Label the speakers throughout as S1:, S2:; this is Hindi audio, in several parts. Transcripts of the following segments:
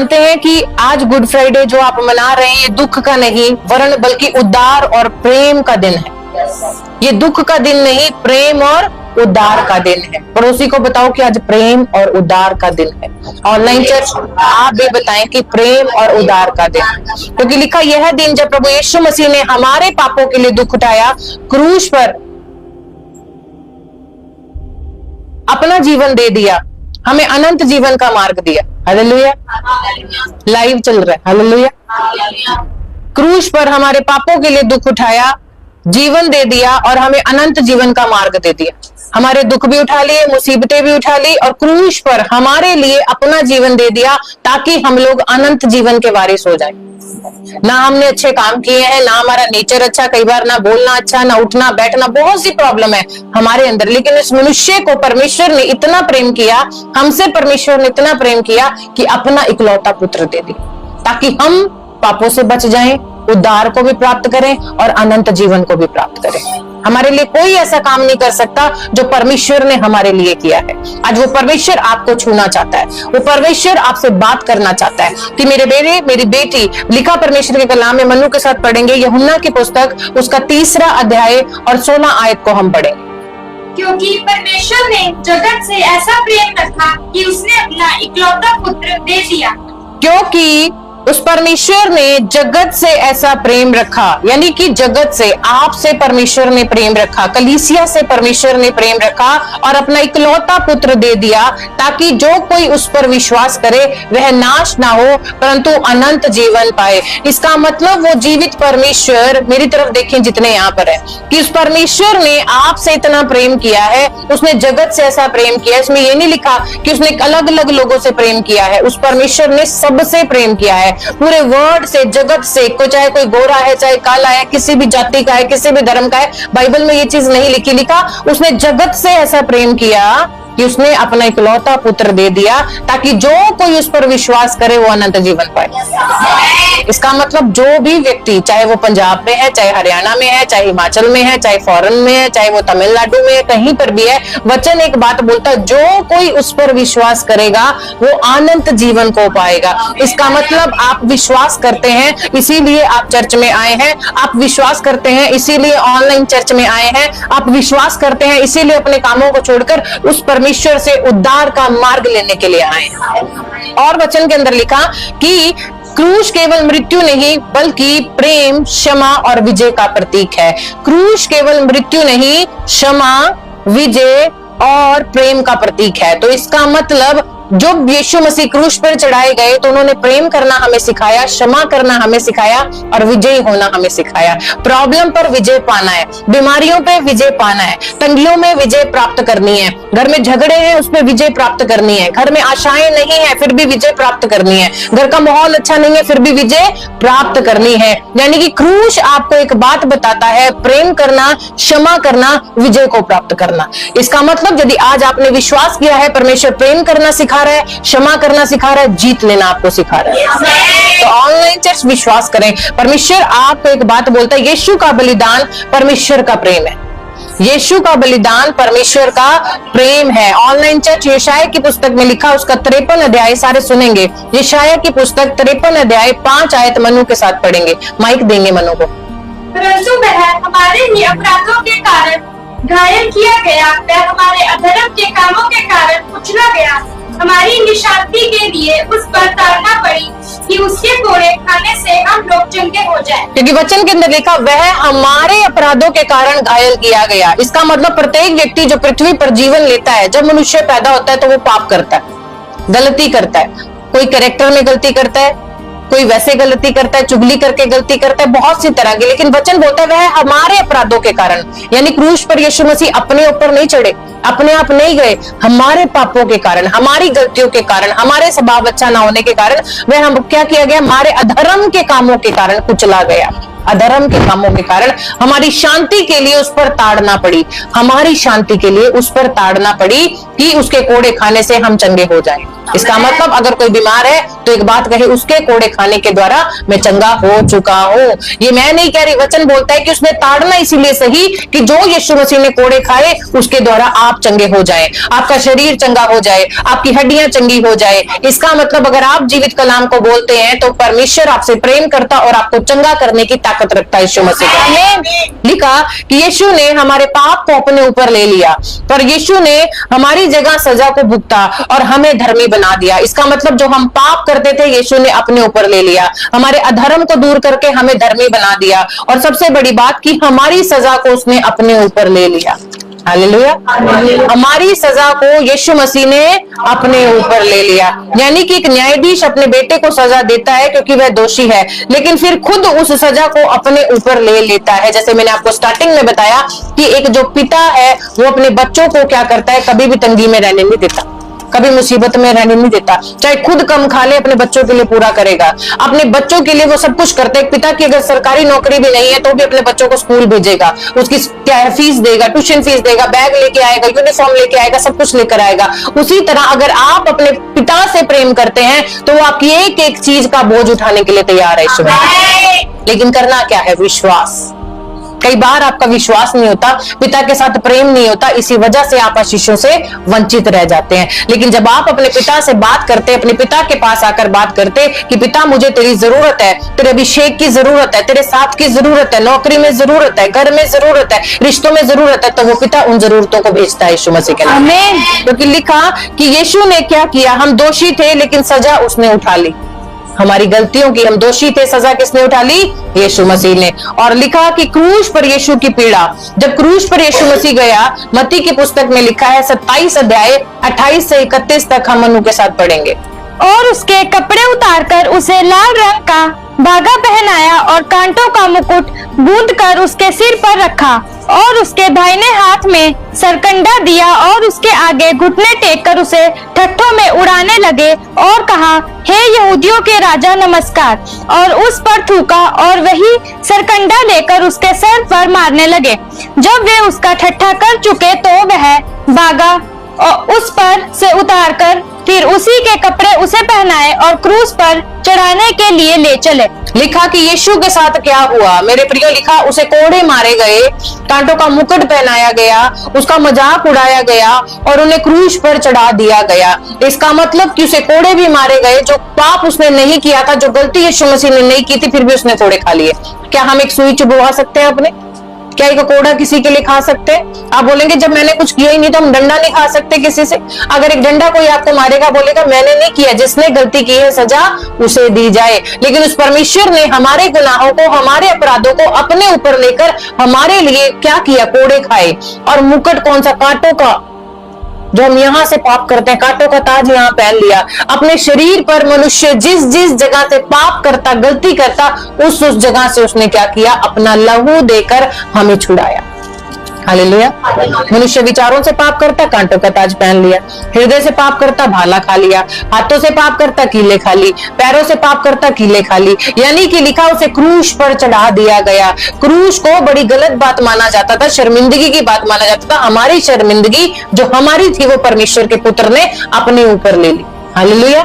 S1: जानते हैं कि आज गुड फ्राइडे जो आप मना रहे हैं ये दुख का नहीं वरन बल्कि उद्धार और प्रेम का दिन है। ये दुख का दिन नहीं, प्रेम और उद्धार का दिन है। पड़ोसी को बताओ कि आज प्रेम और उद्धार का दिन है। ऑनलाइन चर्च आप भी बताएं कि प्रेम और उद्धार का दिन, क्योंकि लिखा यह दिन जब प्रभु यीशु मसीह ने हमारे पापों के लिए दुख उठाया, क्रूस पर अपना जीवन दे दिया, हमें अनंत जीवन का मार्ग दिया। हालेलुया, लाइव चल रहा है। हालेलुया, क्रूस पर हमारे पापों के लिए दुख उठाया, जीवन दे दिया और हमें अनंत जीवन का मार्ग दे दिया। हमारे दुख भी उठा लिए, मुसीबतें भी उठा ली और क्रूस पर हमारे लिए अपना जीवन दे दिया ताकि हम लोग अनंत जीवन के वारिस हो जाएं। ना हमने अच्छे काम किए हैं, ना हमारा नेचर अच्छा, कई बार ना बोलना अच्छा, ना उठना बैठना, बहुत सी प्रॉब्लम है हमारे अंदर, लेकिन इस मनुष्य को परमेश्वर ने इतना प्रेम किया, हमसे परमेश्वर ने इतना प्रेम किया कि अपना इकलौता पुत्र दे दिया ताकि हम पापों से बच जाएं, उद्धार को भी प्राप्त करें और अनंत जीवन को भी प्राप्त करें। हमारे लिए कोई ऐसा काम नहीं कर सकता जो परमेश्वर ने हमारे लिए किया है। आज वो परमेश्वर आपको छूना चाहता है, वो परमेश्वर आपसे बात करना चाहता है कि मेरे बेटे मेरी बेटी, लिखा परमेश्वर के कलाम में मनु के साथ पढ़ेंगे यूहन्ना की पुस्तक उसका 3 अध्याय और 16 आयत को हम पढ़ेंगे।
S2: क्योंकि परमेश्वर ने जगत से ऐसा प्रेम रखा कि उसने अपना इकलौता पुत्र दे दिया।
S1: क्योंकि उस परमेश्वर ने जगत से ऐसा प्रेम रखा, यानी कि जगत से, आपसे परमेश्वर ने प्रेम रखा, कलीसिया से परमेश्वर ने प्रेम रखा और अपना इकलौता पुत्र दे दिया ताकि जो कोई उस पर विश्वास करे वह नाश ना हो परंतु अनंत जीवन पाए। इसका मतलब वो जीवित परमेश्वर, मेरी तरफ देखें जितने यहाँ पर है, कि उस परमेश्वर ने आपसे इतना प्रेम किया है, उसने जगत से ऐसा प्रेम किया। इसमें ये नहीं लिखा कि उसने अलग अलग लोगों से प्रेम किया है, उस परमेश्वर ने सबसे प्रेम किया है, पूरे वर्ल्ड से, जगत से, को चाहे कोई गोरा है, चाहे काला है, किसी भी जाति का है, किसी भी धर्म का है। बाइबल में ये चीज नहीं लिखी, लिखा उसने जगत से ऐसा प्रेम किया कि उसने अपना इकलौता पुत्र दे दिया ताकि जो कोई उस पर विश्वास करे वो अनंत जीवन पाए। इसका मतलब जो भी व्यक्ति, चाहे वो पंजाब में है, चाहे हरियाणा में है, चाहे हिमाचल में है, चाहे फॉरेन में है, चाहे वो तमिलनाडु में है, कहीं पर भी है, वचन एक बात बोलता है, जो कोई उस पर विश्वास करेगा वो अनंत जीवन को पाएगा। इसका मतलब आप विश्वास करते हैं इसीलिए आप चर्च में आए हैं, आप विश्वास करते हैं इसीलिए ऑनलाइन चर्च में आए हैं, आप विश्वास करते हैं इसीलिए अपने कामों को छोड़कर उस परमेश्वर से उद्धार का मार्ग लेने के लिए आए। और वचन के अंदर लिखा कि क्रूस केवल मृत्यु नहीं बल्कि प्रेम, क्षमा और विजय का प्रतीक है। क्रूस केवल मृत्यु नहीं, क्षमा, विजय और प्रेम का प्रतीक है। तो इसका मतलब जब यीशु मसीह क्रूस पर चढ़ाए गए तो उन्होंने प्रेम करना हमें सिखाया, क्षमा करना हमें सिखाया और विजयी होना हमें सिखाया। प्रॉब्लम पर विजय पाना है, बीमारियों पे विजय पाना है, तंगियों में विजय प्राप्त करनी है, घर में झगड़े हैं उस पर विजय प्राप्त करनी है, घर में आशाएं नहीं है फिर भी विजय प्राप्त करनी है, घर का माहौल अच्छा नहीं है फिर भी विजय प्राप्त करनी है। यानी कि क्रूस आपको एक बात बताता है, प्रेम करना, क्षमा करना, विजय को प्राप्त करना। इसका मतलब यदि आज आपने विश्वास किया है परमेश्वर प्रेम करना सिखा रहा है, क्षमा करना सिखा रहा है, जीत लेना आपको सिखा रहा है। तो ऑनलाइन चर्च विश्वास करें, परमेश्वर आपको एक बात बोलता है, यीशु का बलिदान परमेश्वर का प्रेम है। यीशु का बलिदान परमेश्वर का प्रेम है। ऑनलाइन चर्च यशाया की पुस्तक में लिखा, उसका 53 अध्याय, सारे सुनेंगे, यशाया की पुस्तक 53 अध्याय 5 आयत मनु के साथ पढ़ेंगे। माइक देंगे मनु को।
S2: परंतु वह हमारे ही अपराधों के कारण घायल किया गया, वह हमारे अधर्म के कामों के कारण कुचला गया, हमारी निशांति के लिए उस पर ताड़ना पड़ी कि उसके कोड़े खाने से हम लोग चंगे हो जाएं। क्योंकि वचन के अंदर लिखा वह हमारे अपराधों के कारण घायल किया गया। इसका मतलब प्रत्येक व्यक्ति जो पृथ्वी पर जीवन लेता है, जब मनुष्य पैदा होता है तो वो पाप करता है, गलती करता है, कोई कैरेक्टर में गलती करता है, कोई वैसे गलती करता है, चुगली करके गलती करता है, बहुत सी तरह की। लेकिन वचन बोलता है वह हमारे अपराधों के कारण, यानी क्रूस पर यीशु मसीह अपने ऊपर नहीं चढ़े, अपने आप नहीं गए, हमारे पापों के कारण, हमारी गलतियों के कारण, हमारे स्वभाव अच्छा ना होने के कारण वह हम क्या किया गया, हमारे अधर्म के कामों के कारण कुचला गया।
S1: अधर्म के कामों के कारण हमारी शांति के लिए उस पर ताड़ना पड़ी, हमारी शांति के लिए उस पर ताड़ना पड़ी कि उसके कोड़े खाने से हम चंगे हो जाएं। इसका मतलब अगर कोई बीमार है तो एक बात कहे, उसके कोड़े खाने के द्वारा मैं चंगा हो चुका हूं। ये मैं नहीं कह रही, वचन बोलता है कि उसने ताड़ना इसीलिए सही कि जो यीशु मसीह ने कोड़े खाए उसके द्वारा आप चंगे हो जाएं, आपका शरीर चंगा हो जाए, आपकी हड्डियां चंगी हो जाए। इसका मतलब अगर आप जीवित कलाम को बोलते हैं तो परमेश्वर आपसे प्रेम करता और आपको चंगा करने की ताकत रखता है यीशु मसीह का। लिखा कि यीशु ने हमारे पाप को अपने ऊपर ले लिया, पर यीशु ने हमारी जगह सजा को भुगता और हमें धर्मी बना दिया। इसका मतलब जो हम पाप करते थे यीशु ने अपने ऊपर ले लिया, हमारे अधर्म को दूर करके हमें धर्मी बना दिया, और सबसे बड़ी बात कि हमारी सजा को उसने अपने ऊपर ले लिया। हालेलुया। हमारी सजा को यीशु मसीह ने अपने ऊपर ले लिया। यानी कि एक न्यायाधीश अपने बेटे को सजा देता है क्योंकि वह दोषी है, लेकिन फिर खुद उस सजा को अपने ऊपर ले लेता है। जैसे मैंने आपको स्टार्टिंग में बताया कि एक जो पिता है वो अपने बच्चों को क्या करता है, कभी भी तंगी में रहने नहीं देता, कभी मुसीबत में रहने नहीं देता। चाहे खुद कम खा ले, अपने बच्चों के लिए पूरा करेगा, अपने बच्चों के लिए वो सब कुछ करता है। पिता की अगर सरकारी नौकरी भी नहीं है तो भी अपने बच्चों को स्कूल भेजेगा, उसकी क्या है फीस देगा, ट्यूशन फीस देगा, बैग लेके आएगा, यूनिफॉर्म लेके आएगा, सब कुछ लेकर आएगा। उसी तरह अगर आप अपने पिता से प्रेम करते हैं तो वो आपकी एक एक चीज का बोझ उठाने के लिए तैयार है ईश्वर। लेकिन करना क्या है, विश्वास। कई बार आपका विश्वास नहीं होता, पिता के साथ प्रेम नहीं होता, इसी वजह से आप आशीषों से वंचित रह जाते हैं। लेकिन जब आप अपने पिता से बात करते, अपने पिता के पास आकर बात करते कि पिता मुझे तेरी जरूरत है, तेरे अभिषेक की जरूरत है, तेरे साथ की जरूरत है, नौकरी में जरूरत है, घर में जरूरत है, रिश्तों में जरूरत है, तो वो पिता उन जरूरतों को भेजता है यीशु मसीह के नाम में। क्योंकि लिखा कि यीशु ने क्या किया, हम दोषी थे लेकिन सजा उसने उठा ली। हमारी गलतियों की हम दोषी थे, सजा किसने उठा ली, यीशु मसीह ने। और लिखा कि क्रूस पर यीशु की पीड़ा, जब क्रूस पर यीशु मसीह गया, मत्ती की पुस्तक में लिखा है 27 अध्याय 28 से 31 तक हम मनु के साथ पढ़ेंगे।
S2: और उसके कपड़े उतारकर उसे लाल रंग का धागा पहनाया और कांटों का मुकुट बूंद कर उसके सिर पर रखा और उसके दाहिने हाथ में सरकंडा दिया और उसके आगे घुटने टेक कर उसे ठट्ठों में उड़ाने लगे और कहा, हे यहूदियों के राजा नमस्कार, और उस पर थूका और वही सरकंडा लेकर उसके सर पर मारने लगे। जब वे उसका ठट्ठा कर चुके तो वह भागा और उस पर से उतारकर फिर उसी के कपड़े उसे पहनाए और क्रूस पर चढ़ाने के लिए ले चले।
S1: लिखा कि यीशु के साथ क्या हुआ मेरे प्रियो, लिखा उसे कोड़े मारे गए, कांटों का मुकुट पहनाया गया, उसका मजाक उड़ाया गया और उन्हें क्रूस पर चढ़ा दिया गया। इसका मतलब कि उसे कोड़े भी मारे गए, जो पाप उसने नहीं किया था, जो गलती यीशु मसीह ने नहीं की थी, फिर भी उसने कोड़े खा लिए। क्या हम एक सुई चुभवा सकते हैं अपने? क्या एक कोड़ा किसी के लिए खा सकते हैं? आप बोलेंगे जब मैंने कुछ किया ही नहीं तो हम डंडा नहीं खा सकते किसी से। अगर एक डंडा कोई आपको मारेगा, बोलेगा मैंने नहीं किया, जिसने गलती की है सजा उसे दी जाए। लेकिन उस परमेश्वर ने हमारे गुनाहों को, हमारे अपराधों को अपने ऊपर लेकर हमारे लिए क्या किया, कोड़े खाए। और मुकुट कौन सा, कांटों का, जो हम यहाँ से पाप करते हैं, कांटों का ताज यहाँ पहन लिया। अपने शरीर पर मनुष्य जिस जिस जगह से पाप करता, गलती करता, उस जगह से उसने क्या किया, अपना लहू देकर हमें छुड़ाया। हालेलुया। मनुष्य विचारों से पाप करता, कांटों का ताज पहन लिया। हृदय से पाप करता, भाला खा लिया। हाथों से पाप करता, कीले खा ली। पैरों से पाप करता, कीले खा ली। यानी कि लिखा उसे क्रूस पर चढ़ा दिया गया। क्रूस को बड़ी गलत बात माना जाता था, शर्मिंदगी की बात माना जाता था। हमारी शर्मिंदगी जो हमारी थी वो परमेश्वर के पुत्र ने अपने ऊपर ले ली। हालेलुया।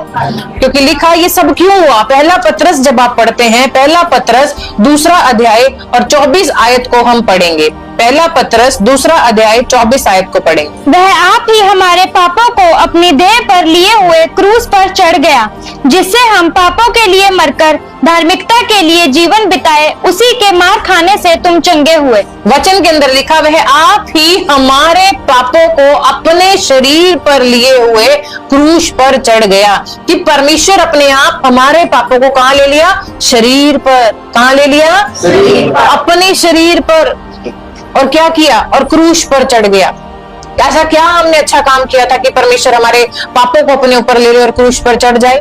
S1: क्योंकि लिखा ये सब क्यों हुआ, पहला पत्रस जब आप पढ़ते हैं, पहला पत्रस 2 अध्याय और 24 आयत को हम पढ़ेंगे। पहला पत्रस 2 अध्याय 24 आयत को पढ़ेंगे।
S2: वह आप ही हमारे पापों को अपनी देह पर लिए हुए क्रूस पर चढ़ गया, जिससे हम पापों के लिए मरकर धार्मिकता के लिए जीवन बिताए, उसी के मार खाने से तुम चंगे हुए।
S1: वचन के अंदर लिखा वह आप ही हमारे पापों को अपने शरीर पर लिए हुए क्रूस पर चढ़ गया। कि परमेश्वर अपने आप हमारे पापों को कहाँ ले लिया, शरीर पर। कहाँ ले लिया, अपने शरीर पर। और क्या किया, और क्रूस पर चढ़ गया। ऐसा क्या हमने अच्छा काम किया था कि परमेश्वर हमारे पापों को अपने ऊपर ले ले और क्रूस पर चढ़ जाए?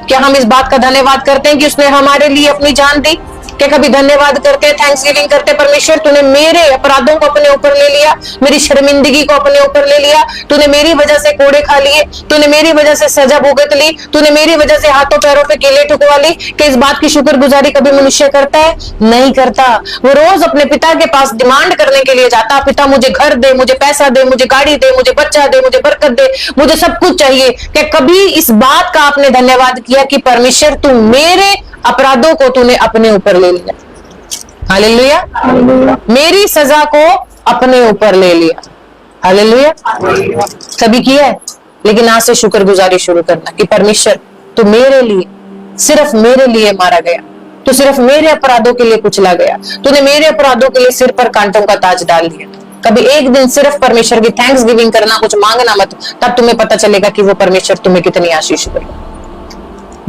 S1: क्या हम इस बात का धन्यवाद करते हैं कि उसने हमारे लिए अपनी जान दी? क्या कभी धन्यवाद करते हैं, थैंक्स गिविंग करते हैं? परमेश्वर तूने मेरे अपराधों को अपने ऊपर ले लिया, मेरी शर्मिंदगी को अपने ऊपर ले लिया, तूने मेरी वजह से कोड़े खा लिए, तूने मेरी वजह से सजा भुगत ली, तूने मेरी वजह से हाथों पैरों पे कीले ठुकवा ली। कि इस बात की शुक्रगुजारी कभी मनुष्य करता है? नहीं करता। वो रोज अपने पिता के पास डिमांड करने के लिए जाता, पिता मुझे घर दे, मुझे पैसा दे, मुझे गाड़ी दे, मुझे बच्चा दे, मुझे बरकत दे, मुझे सब कुछ चाहिए। क्या कभी इस बात का आपने धन्यवाद किया कि परमेश्वर तू मेरे अपराधों को तूने अपने ऊपर ले लिया? हालेलुया। मेरी सजा को अपने ऊपर ले लिया। हालेलुया। कभी किया है? लेकिन आज से शुक्रगुजारी शुरू करना कि परमेश्वर तू मेरे लिए, सिर्फ मेरे लिए मारा गया, तू सिर्फ मेरे अपराधों के लिए कुचला गया, तूने मेरे अपराधों के लिए सिर पर कांटों का ताज डाल दिया। कभी एक दिन सिर्फ परमेश्वर की थैंक्स गिविंग करना, कुछ मांगना मत, तब तुम्हें पता चलेगा कि वो परमेश्वर तुम्हें कितनी आशीष देगा।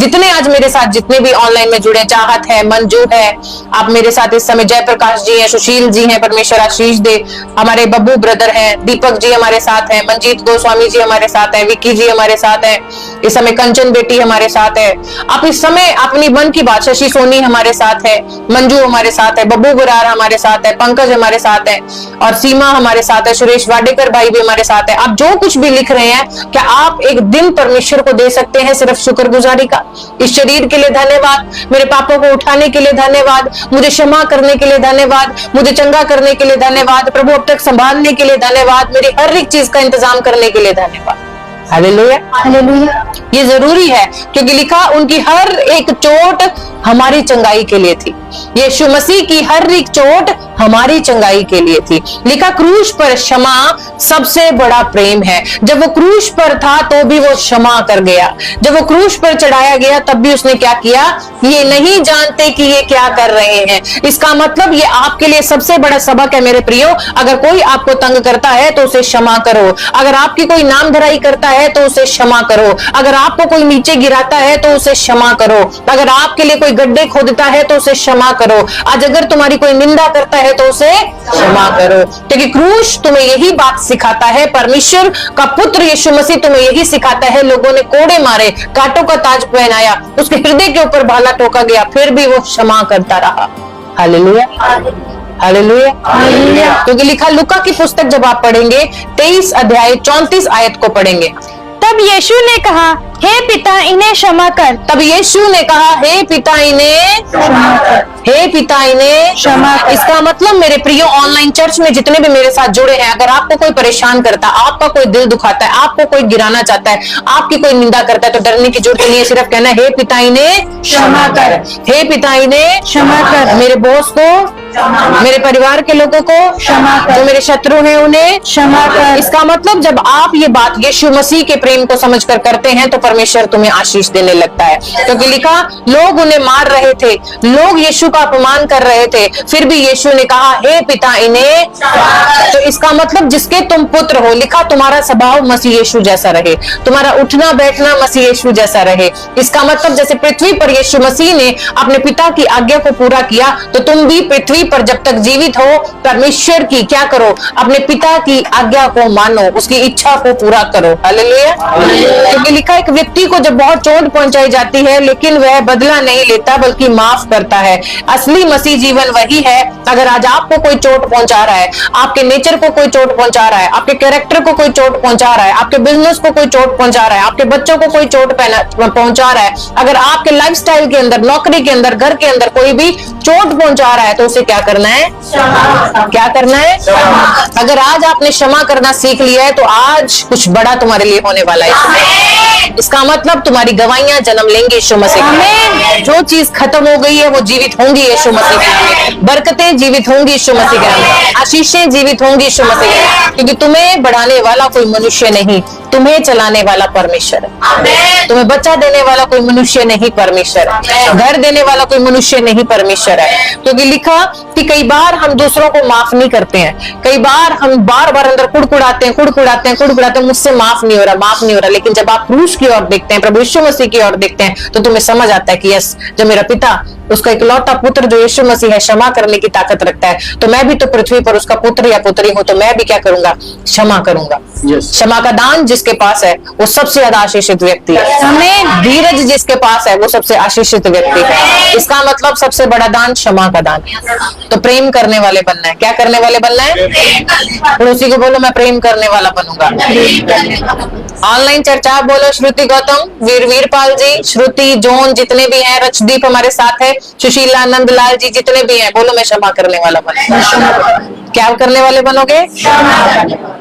S1: जितने आज मेरे साथ जितने भी ऑनलाइन में जुड़े, चाहत है, मंजू है, आप मेरे साथ इस समय, जयप्रकाश जी हैं, सुशील जी हैं, परमेश्वर आशीष दे, हमारे बब्बू ब्रदर हैं, दीपक जी हमारे साथ हैं, मंजीत गोस्वामी जी हमारे साथ हैं, विक्की जी हमारे साथ हैं, इस समय कंचन बेटी हमारे साथ है। आप इस समय अपनी मन की बात, शशि सोनी हमारे साथ है, मंजू हमारे साथ है, बब्बू बुरार हमारे साथ है, पंकज हमारे साथ है, और सीमा हमारे साथ है, सुरेश वाडेकर भाई भी हमारे साथ है। आप जो कुछ भी लिख रहे हैं, क्या आप एक दिन परमेश्वर को दे सकते हैं सिर्फ शुक्रगुजारी का? इस शरीर के लिए धन्यवाद, मेरे पापों को उठाने के लिए धन्यवाद, मुझे क्षमा करने के लिए धन्यवाद, मुझे चंगा करने के लिए धन्यवाद, प्रभु अब तक संभालने के लिए धन्यवाद, मेरी हर एक चीज का इंतजाम करने के लिए धन्यवाद। Hallelujah, hallelujah. ये जरूरी है क्योंकि लिखा उनकी हर एक चोट हमारी चंगाई के लिए थी। यीशु मसीह की हर एक चोट हमारी चंगाई के लिए थी। लिखा क्रूस पर क्षमा सबसे बड़ा प्रेम है। जब वो क्रूस पर था तो भी वो क्षमा कर गया। जब वो क्रूस पर चढ़ाया गया तब भी उसने क्या किया? ये नहीं जानते कि ये क्या कर रहे हैं। इसका मतलब ये आपके लिए सबसे बड़ा सबक है मेरे प्रियो। अगर कोई आपको तंग करता है तो उसे क्षमा करो। अगर आपकी कोई नाम धराई करता है तो उसे क्षमा करो। अगर आपको कोई नीचे गिराता है तो उसे क्षमा करो। अगर आपके लिए कोई गड्ढे खोदता है तो उसे क्षमा करो। आज अगर तुम्हारी कोई निंदा करता है तो उसे क्षमा करो, क्योंकि क्रूस तुम्हें यही बात सिखाता है। परमेश्वर का पुत्र यीशु मसीह तुम्हें यही सिखाता है। लोगों ने कोड़े मारे, कांटों का ताज पहनाया, उसके हृदय के ऊपर भाला ठोका गया, फिर भी वो क्षमा करता रहा। Hallelujah, hallelujah, hallelujah. क्योंकि लिखा लूका की पुस्तक जब आप पढ़ेंगे 23 अध्याय 34 आयत को पढ़ेंगे,
S2: तब यीशु ने कहा, हे पिता इन्हें क्षमा कर।
S1: तब यीशु ने कहा, हे पिता इन्हें क्षमा कर, हे पिता इन्हें क्षमा कर। इसका मतलब मेरे प्रियो ऑनलाइन चर्च में जितने भी मेरे साथ जुड़े हैं, अगर आपको कोई परेशान करता है, आपका कोई दिल दुखाता है, आपको कोई गिराना चाहता है, आपकी कोई निंदा करता है, तो डरने की जरूरत नहीं है। सिर्फ कहना, हे पिता इन्हें क्षमा कर, हे पिता इन्हें क्षमा कर। मेरे बॉस को, मेरे परिवार के लोगों को क्षमा कर, जो मेरे शत्रु हैं उन्हें क्षमा कर। इसका मतलब जब आप ये बात यीशु मसीह के प्रेम को समझकर करते हैं तो परमेश्वर तुम्हें आशीष देने लगता है। क्योंकि लिखा लोग उन्हें मार रहे थे, लोग यीशु का अपमान कर रहे थे, फिर भी यीशु ने कहा, हे पिता इन्हें। तो इसका मतलब जिसके तुम पुत्र हो, लिखा तुम्हारा स्वभाव मसीह यीशु जैसा रहे, तुम्हारा उठना बैठना मसीह यीशु जैसा रहे। इसका मतलब जैसे पृथ्वी पर यीशु मसीह ने अपने पिता की आज्ञा को पूरा किया, तो तुम भी पृथ्वी पर जब तक जीवित हो परमेश्वर की क्या करो? अपने पिता की आज्ञा को मानो, उसकी इच्छा को पूरा करो। हालेलुया। क्योंकि लिखा एक व्यक्ति को जब बहुत चोट पहुंचाई जाती है लेकिन वह बदला नहीं लेता बल्कि माफ करता है। असली मसीह जीवन वही है। अगर आज आपको कोई चोट पहुंचा रहा है, आपके नेचर को कोई चोट पहुंचा रहा है, आपके कैरेक्टर को कोई चोट पहुंचा रहा है, आपके बिजनेस को कोई चोट पहुंचा रहा है, आपके बच्चों को कोई चोट पहुंचा रहा है, अगर आपके लाइफस्टाइल के अंदर, नौकरी के अंदर, घर के अंदर कोई भी चोट पहुंचा रहा है तो उसे क्या करना है? क्या करना है? अगर आज आपने क्षमा करना सीख लिया है तो आज कुछ बड़ा तुम्हारे लिए होने वाला है। इसका मतलब तुम्हारी गवाहियां जन्म लेंगी यीशु मसीह में। जो चीज खत्म हो गई है वो जीवित होंगी यीशु मसीह के नाम में। बरकतें जीवित होंगी यीशु मसीह के नाम में। आशीषें जीवित होंगी यीशु मसीह के नाम में। क्योंकि तुम्हें बढ़ाने वाला कोई मनुष्य नहीं, तुम्हें चलाने वाला परमेश्वर है। तुम्हें बच्चा देने वाला कोई मनुष्य नहीं, परमेश्वर है। घर देने वाला कोई मनुष्य नहीं, परमेश्वर है। क्योंकि लिखा कि कई बार हम दूसरों को माफ नहीं करते हैं, कई बार हम बार बार अंदर कुड़कुड़ाते हैं, मुझसे माफ नहीं हो रहा, माफ नहीं हो रहा। लेकिन जब आप क्रूस की ओर देखते हैं, प्रभु यीशु मसीह की ओर देखते हैं, तो तुम्हें समझ आता है कि यस, जब मेरा पिता, उसका इकलौता पुत्र जो यीशु मसीह है, क्षमा करने की ताकत रखता है, तो मैं भी तो पृथ्वी पर उसका पुत्र या पुत्री हूं, तो मैं भी क्या करूंगा? क्षमा करूंगा। क्षमा का दान जिसके जिसके पास है वो सबसे ज्यादा आशीषित व्यक्ति है। हमें धीरज जिसके पास है वो सबसे आशीषित व्यक्ति है। इसका मतलब सबसे बड़ा दान क्षमा का दान। तो प्रेम करने वाले बनना है। क्या करने वाले बनना है? पड़ोसी को बोलो मैं प्रेम करने वाला बनूंगा। ऑनलाइन चर्चा बोलो श्रुति गौतम, वीरपाल जी, श्रुति, जोन, जितने भी हैं, रचदीप हमारे साथ है, सुशीला, नंदलाल जी, जितने भी हैं, बोलो मैं क्षमा करने वाला बनूंगा। क्या करने वाले बनोगे?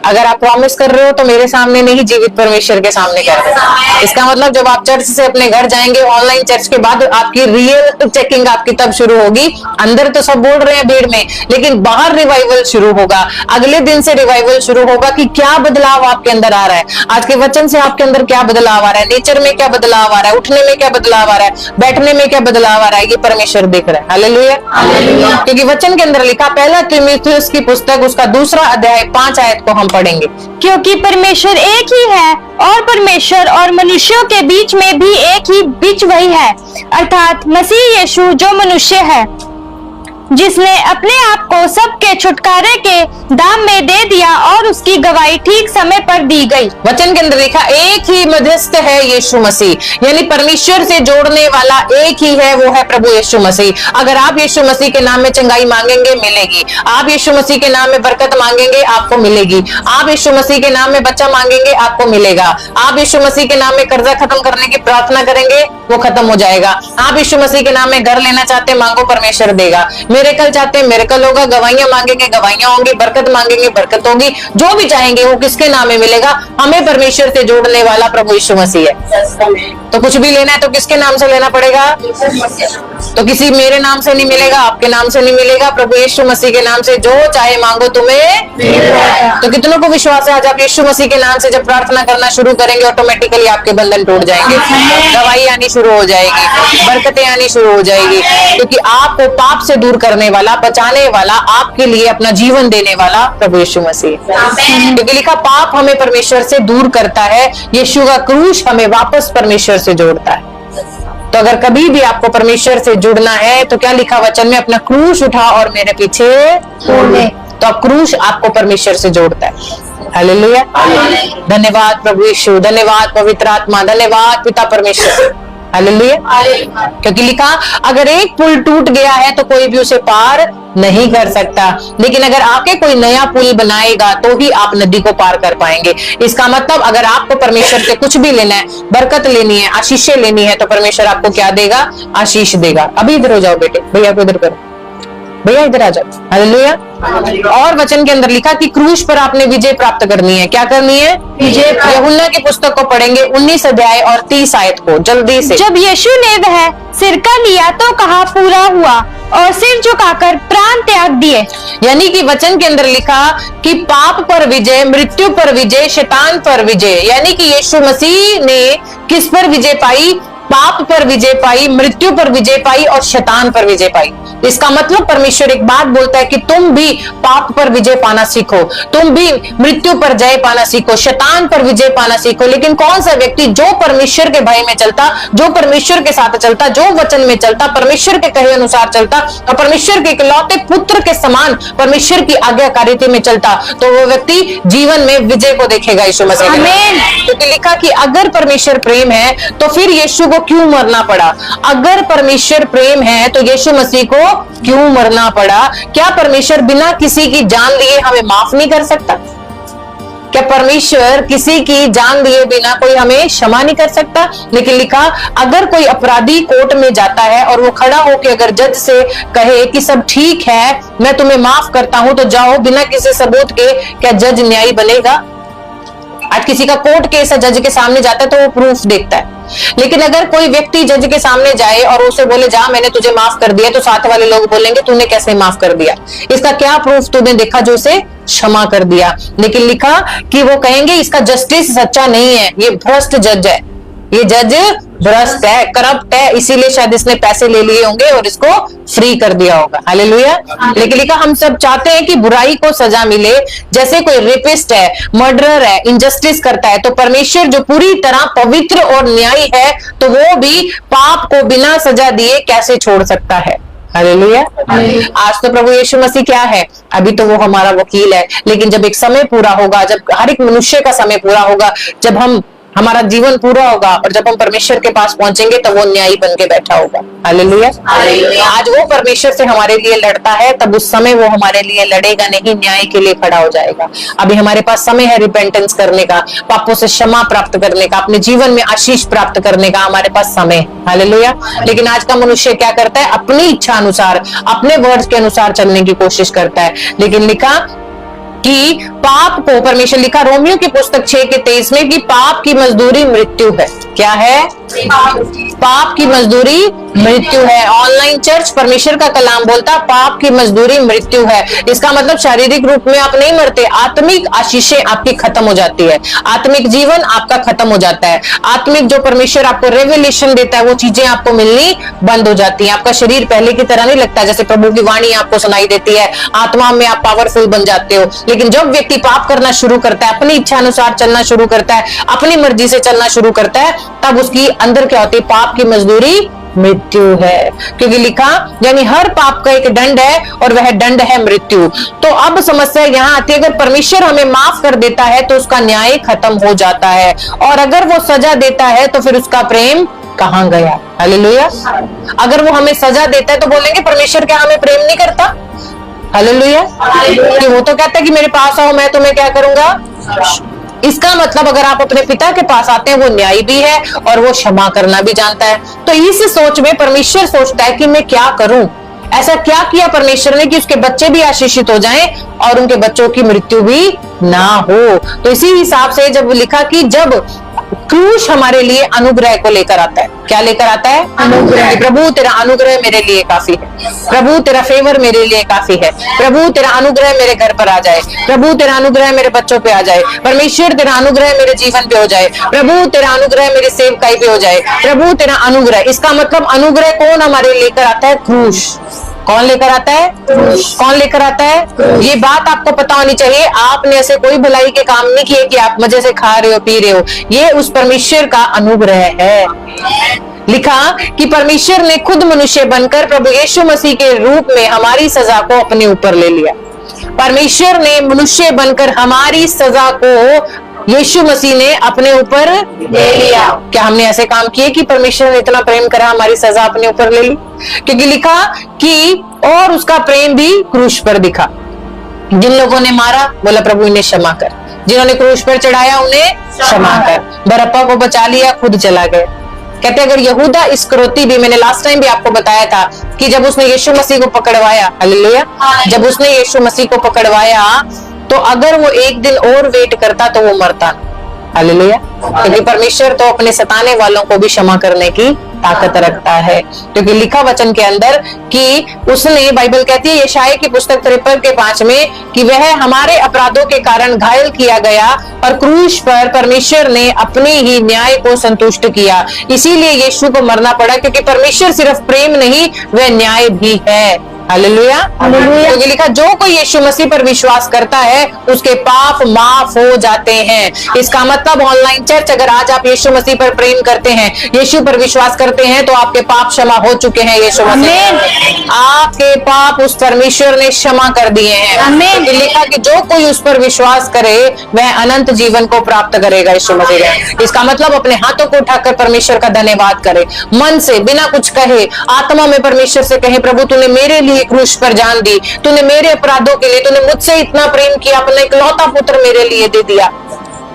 S1: अगर आप प्रॉमिस कर रहे हो तो मेरे सामने नहीं, जीवित परमेश्वर के सामने कर रहे हो। इसका मतलब जब आप चर्च से अपने घर जाएंगे ऑनलाइन चर्च के बाद आपकी रियल चेकिंग आपकी तब शुरू होगी। अंदर तो सब बोल रहे हैं भीड़ में, लेकिन बाहर रिवाइवल शुरू होगा। अगले दिन से रिवाइवल शुरू होगा कि क्या बदलाव आपके अंदर आ रहा है। आज के वचन से आपके अंदर क्या बदलाव आ रहा है, नेचर में क्या बदलाव आ रहा है, उठने में क्या बदलाव आ रहा है, बैठने में क्या बदलाव आ रहा है, ये परमेश्वर देख रहा है। हालेलुया। क्योंकि वचन के अंदर लिखा, पहला तीमुथियुस की पुस्तक उसका 2 अध्याय 5 आयत को हम पढ़ेंगे।
S2: क्योंकि परमेश्वर एक ही है और परमेश्वर और मनुष्यों के बीच में भी एक ही बीच वही है, अर्थात मसीह यीशु जो मनुष्य है, जिसने अपने आप को सबके छुटकारे के दाम में दे दिया और उसकी गवाही ठीक समय पर दी गई।
S1: वचन के अंदर लिखा एक ही मध्यस्थ है यीशु मसीह, यानी परमेश्वर से जोड़ने वाला एक ही है, वो है प्रभु यीशु मसीह। अगर आप यीशु मसीह के नाम में चंगाई मांगेंगे मिलेगी, आप यीशु मसीह के नाम में बरकत मांगेंगे आपको मिलेगी, आप यीशु मसीह के नाम में बच्चा मांगेंगे आपको मिलेगा, आप यीशु मसीह के नाम में कर्जा खत्म करने की प्रार्थना करेंगे वो खत्म हो जाएगा, आप यीशु मसीह के नाम में घर लेना चाहते मांगो परमेश्वर देगा, मिरेकल चाहते हैं मिरेकल होगा, गवाहियां मांगेंगे गवाहियां होंगी, बरकत मांगेंगे बरकत होगी। जो भी चाहेंगे वो किसके नाम में मिलेगा? हमें परमेश्वर से जोड़ने वाला प्रभु यीशु मसीह है। तो कुछ भी लेना है तो किसके नाम से लेना पड़ेगा? तो किसी मेरे नाम से नहीं मिलेगा, आपके नाम से नहीं मिलेगा, प्रभु यीशु मसीह के नाम से जो चाहे मांगो तुम्हें। तो कितनों को विश्वास है आज आप यीशु मसीह के नाम से जब प्रार्थना करना शुरू करेंगे ऑटोमेटिकली आपके बंधन टूट जाएंगे, दवाई आनी शुरू हो जाएगी, बरकतें आनी शुरू हो जाएगी, क्योंकि आपको पाप से दूर करने वाला, बचाने वाला, आपके लिए अपना जीवन देने वाला प्रभु यीशु मसीह। क्योंकि लिखा पाप हमें परमेश्वर से दूर करता है, यीशु का क्रूस हमें वापस परमेश्वर से जोड़ता है। तो अगर कभी भी आपको परमेश्वर से जुड़ना है तो क्या लिखा वचन में? अपना क्रूस उठा और मेरे पीछे छोड़। तो अब क्रूस आपको परमेश्वर से जोड़ता है। हालेलुया। धन्यवाद प्रभु यीशु, धन्यवाद पवित्र आत्मा, धन्यवाद पिता परमेश्वर। हालेलुया। क्योंकि लिखा अगर एक पुल टूट गया है तो कोई भी उसे पार नहीं कर सकता, लेकिन अगर आके कोई नया पुल बनाएगा तो ही आप नदी को पार कर पाएंगे। इसका मतलब अगर आपको परमेश्वर से कुछ भी लेना है, बरकत लेनी है, आशीषें लेनी है, तो परमेश्वर आपको क्या देगा? आशीष देगा। अभी इधर हो जाओ बेटे, भैया को इधर करो, भैया इधर आ जाओ। हालेलुया। और वचन के अंदर लिखा कि क्रूस पर आपने विजय प्राप्त करनी है। क्या करनी है? विजय। यूहन्ना की पुस्तक को पढ़ेंगे 19 अध्याय और 30 आयत को जल्दी से।
S2: जब यीशु ने वह सिरका लिया तो कहा पूरा हुआ, और सिर झुकाकर प्राण त्याग दिए।
S1: यानी कि वचन के अंदर लिखा कि पाप पर विजय, मृत्यु पर विजय, शैतान पर विजय। यानी कि यीशु मसीह ने किस पर विजय पाई? पाप पर विजय पाई, मृत्यु पर विजय पाई और शैतान पर विजय पाई। इसका मतलब परमेश्वर एक बात बोलता है कि तुम भी पाप पर विजय पाना सीखो, तुम भी मृत्यु पर जय पाना सीखो, शैतान पर विजय पाना सीखो। लेकिन कौन सा व्यक्ति जो परमेश्वर के भय में चलता, जो परमेश्वर के साथ चलता, जो वचन में चलता, परमेश्वर के कहे अनुसार चलता और परमेश्वर के इकलौते पुत्र के समान परमेश्वर की आज्ञाकारिता में चलता, तो वो व्यक्ति जीवन में विजय को देखेगा यीशु मसीह। आमीन। क्योंकि लिखा कि अगर परमेश्वर प्रेम है तो फिर यीशु को क्यों मरना पड़ा? अगर परमेश्वर प्रेम है तो यीशु मसीह को क्यों मरना पड़ा? क्या परमेश्वर बिना किसी की जान लिए हमें माफ नहीं कर सकता? क्या परमेश्वर किसी की जान लिए बिना कोई हमें क्षमा नहीं कर सकता? लेकिन लिखा अगर कोई अपराधी कोर्ट में जाता है और वो खड़ा होकर अगर जज से कहे कि सब ठीक है, मैं तुम्हें माफ करता हूं, तो जाओ, बिना किसी सबूत के क्या जज न्यायी बनेगा? आज किसी का कोर्ट केस है, जज के सामने जाता है तो वो प्रूफ देखता है। लेकिन अगर कोई व्यक्ति जज के सामने जाए और उसे बोले जा मैंने तुझे माफ कर दिया, तो साथ वाले लोग बोलेंगे तूने कैसे माफ कर दिया? इसका क्या प्रूफ तूने देखा जो उसे क्षमा कर दिया? लेकिन लिखा कि वो कहेंगे इसका जस्टिस सच्चा नहीं है, ये भ्रष्ट जज है, ये जज भ्रष्ट है, करप्ट है, इसीलिए शायद इसने पैसे ले लिए होंगे और इसको फ्री कर दिया होगा। हालेलुया। लेकिन लिखा हम सब चाहते हैं कि बुराई को सजा मिले। जैसे कोई रेपिस्ट है, मर्डरर है, इनजस्टिस करता है, तो परमेश्वर जो पूरी तरह पवित्र और न्यायी है, तो वो भी पाप को बिना सजा दिए कैसे छोड़ सकता है? हालेलुया। आज तो प्रभु यीशु मसीह क्या है, अभी तो वो हमारा वकील है, लेकिन जब एक समय पूरा होगा, जब हर एक मनुष्य का समय पूरा होगा, जब हमारा जीवन पूरा होगा और जब हम परमेश्वर के पास पहुंचेंगे तो वो न्यायी बन के बैठा होगा। हालेलुया। आज वो परमेश्वर से हमारे लिए लड़ता है, तब उस समय वो हमारे लिए लड़ेगा नहीं, न्याय के लिए खड़ा हो जाएगा। अभी हमारे पास समय है रिपेंटेंस करने का, पापों से क्षमा प्राप्त करने का, अपने जीवन में आशीष प्राप्त करने का हमारे पास समय है। हालेलुया। लेकिन आज का मनुष्य क्या करता है, अपनी इच्छा अनुसार, अपने वर्ड्स के अनुसार चलने की कोशिश करता है। लेकिन लिखा कि पाप को, परमेश्वर लिखा रोमियो की पुस्तक 6:23 में कि पाप की मजदूरी मृत्यु है। क्या है? पाप की मजदूरी मृत्यु है। ऑनलाइन चर्च परमेश्वर का कलाम बोलता पाप की मजदूरी मृत्यु है। इसका मतलब शारीरिक रूप में आप नहीं मरते, आत्मिक आशीषें आपकी खत्म हो जाती है, आत्मिक जीवन आपका खत्म हो जाता है, आत्मिक जो परमेश्वर आपको रेवलेशन देता है वो चीजें आपको मिलनी बंद हो जाती है। आपका शरीर पहले की तरह नहीं लगता, जैसे प्रभु की वाणी आपको सुनाई देती है, आत्मा में आप पावरफुल बन जाते हो। लेकिन जब व्यक्ति पाप करना शुरू करता है, अपनी इच्छा अनुसार चलना शुरू करता है, अपनी मर्जी से चलना शुरू करता है, तब उसकी अंदर क्या होती है, पाप की मजदूरी मृत्यु है। क्योंकि लिखा यानी हर पाप का एक दंड है और वह दंड है मृत्यु। तो अब समस्या यहाँ आती है, अगर परमेश्वर हमें माफ कर देता है तो उसका न्याय खत्म हो जाता है, और अगर वो सजा देता है तो फिर उसका प्रेम कहाँ गया। हालेलुया। अगर वो हमें सजा देता है तो बोलेंगे परमेश्वर क्या हमें प्रेम नहीं करता? हालेलुया। कि वो तो कहता है कि मेरे पास आओ, मैं तुम्हें क्या करूंगा। इसका मतलब अगर आप अपने पिता के पास आते हैं, वो न्यायी भी है और वो क्षमा करना भी जानता है। तो इस सोच में परमेश्वर सोचता है कि मैं क्या करूं, ऐसा क्या किया परमेश्वर ने कि उसके बच्चे भी आशीषित हो जाएं और उनके बच्चों की मृत्यु भी ना हो। तो इसी हिसाब से जब लिखा कि जब क्रूस हमारे लिए अनुग्रह को लेकर आता है, क्या लेकर आता है? अनुग्रह। प्रभु तेरा अनुग्रह मेरे लिए काफी है, प्रभु तेरा फेवर मेरे लिए काफी है, प्रभु तेरा अनुग्रह मेरे घर पर आ जाए, प्रभु तेरा अनुग्रह मेरे बच्चों पे आ जाए, परमेश्वर तेरा अनुग्रह मेरे जीवन पे हो जाए, प्रभु तेरा अनुग्रह मेरी सेवकाई पे हो जाए, प्रभु तेरा अनुग्रह। इसका मतलब अनुग्रह कौन हमारे लेकर आता है? क्रूस। कौन लेकर आता है? कौन लेकर आता है? ये बात आपको पता होनी चाहिए। आपने ऐसे कोई भलाई के काम नहीं किए कि आप मजे से खा रहे हो पी रहे हो, ये उस परमेश्वर का अनुग्रह है। लिखा कि परमेश्वर ने खुद मनुष्य बनकर प्रभु यीशु मसीह के रूप में हमारी सजा को अपने ऊपर ले लिया। परमेश्वर ने मनुष्य बनकर हमारी सजा को यीशु मसीह ने अपने ऊपर ले लिया। क्या हमने ऐसे काम किए कि परमेश्वर ने इतना प्रेम करा हमारी सजा अपने ऊपर ले ली? क्योंकि लिखा कि और उसका प्रेम भी क्रूस पर दिखा। जिन लोगों ने मारा बोला प्रभु इन्हें क्षमा कर, जिन्होंने क्रूस पर चढ़ाया उन्हें क्षमा कर। बरअब्बा को बचा लिया, खुद चला गया। कहते अगर यहूदा इस्करियोती भी, मैंने लास्ट टाइम भी आपको बताया था कि जब उसने यीशु मसीह को पकड़वाया, हालेलुया, जब उसने यीशु मसीह को पकड़वाया तो अगर वो एक दिन और वेट करता तो वो मरता। हालेलुया। क्योंकि परमेश्वर तो अपने सताने वालों को भी क्षमा करने की ताकत रखता है। क्योंकि लिखा वचन के अंदर कि उसने, बाइबल कहती है यशायाह की पुस्तक 53:5 में कि वह हमारे अपराधों के कारण घायल किया गया और क्रूस पर परमेश्वर ने अपने ही न्याय को संतुष्ट किया। इसीलिए यीशु को मरना पड़ा, क्योंकि परमेश्वर सिर्फ प्रेम नहीं, वह न्याय भी है। हालेलुया। क्योंकि लिखा जो कोई यीशु मसीह पर विश्वास करता है उसके पाप माफ हो जाते हैं। इसका मतलब ऑनलाइन चर्च, अगर आज आप यीशु मसीह पर प्रेम करते हैं, यीशु पर विश्वास करते हैं, तो आपके पाप क्षमा हो चुके हैं। यीशु मसीह आपके पाप उस परमेश्वर ने क्षमा कर दिए हैं। लिखा कि जो कोई उस पर विश्वास करे वह अनंत जीवन को प्राप्त करेगा यीशु मसीह। इसका मतलब अपने हाथों को उठाकर परमेश्वर का धन्यवाद करे, मन से बिना कुछ कहे, आत्मा में परमेश्वर से कहे प्रभु तूने मेरे लिए क्रूस पर जान दी, तूने मेरे अपराधों के लिए, तूने मुझसे इतना प्रेम किया, अपना इकलौता पुत्र मेरे लिए दे दिया।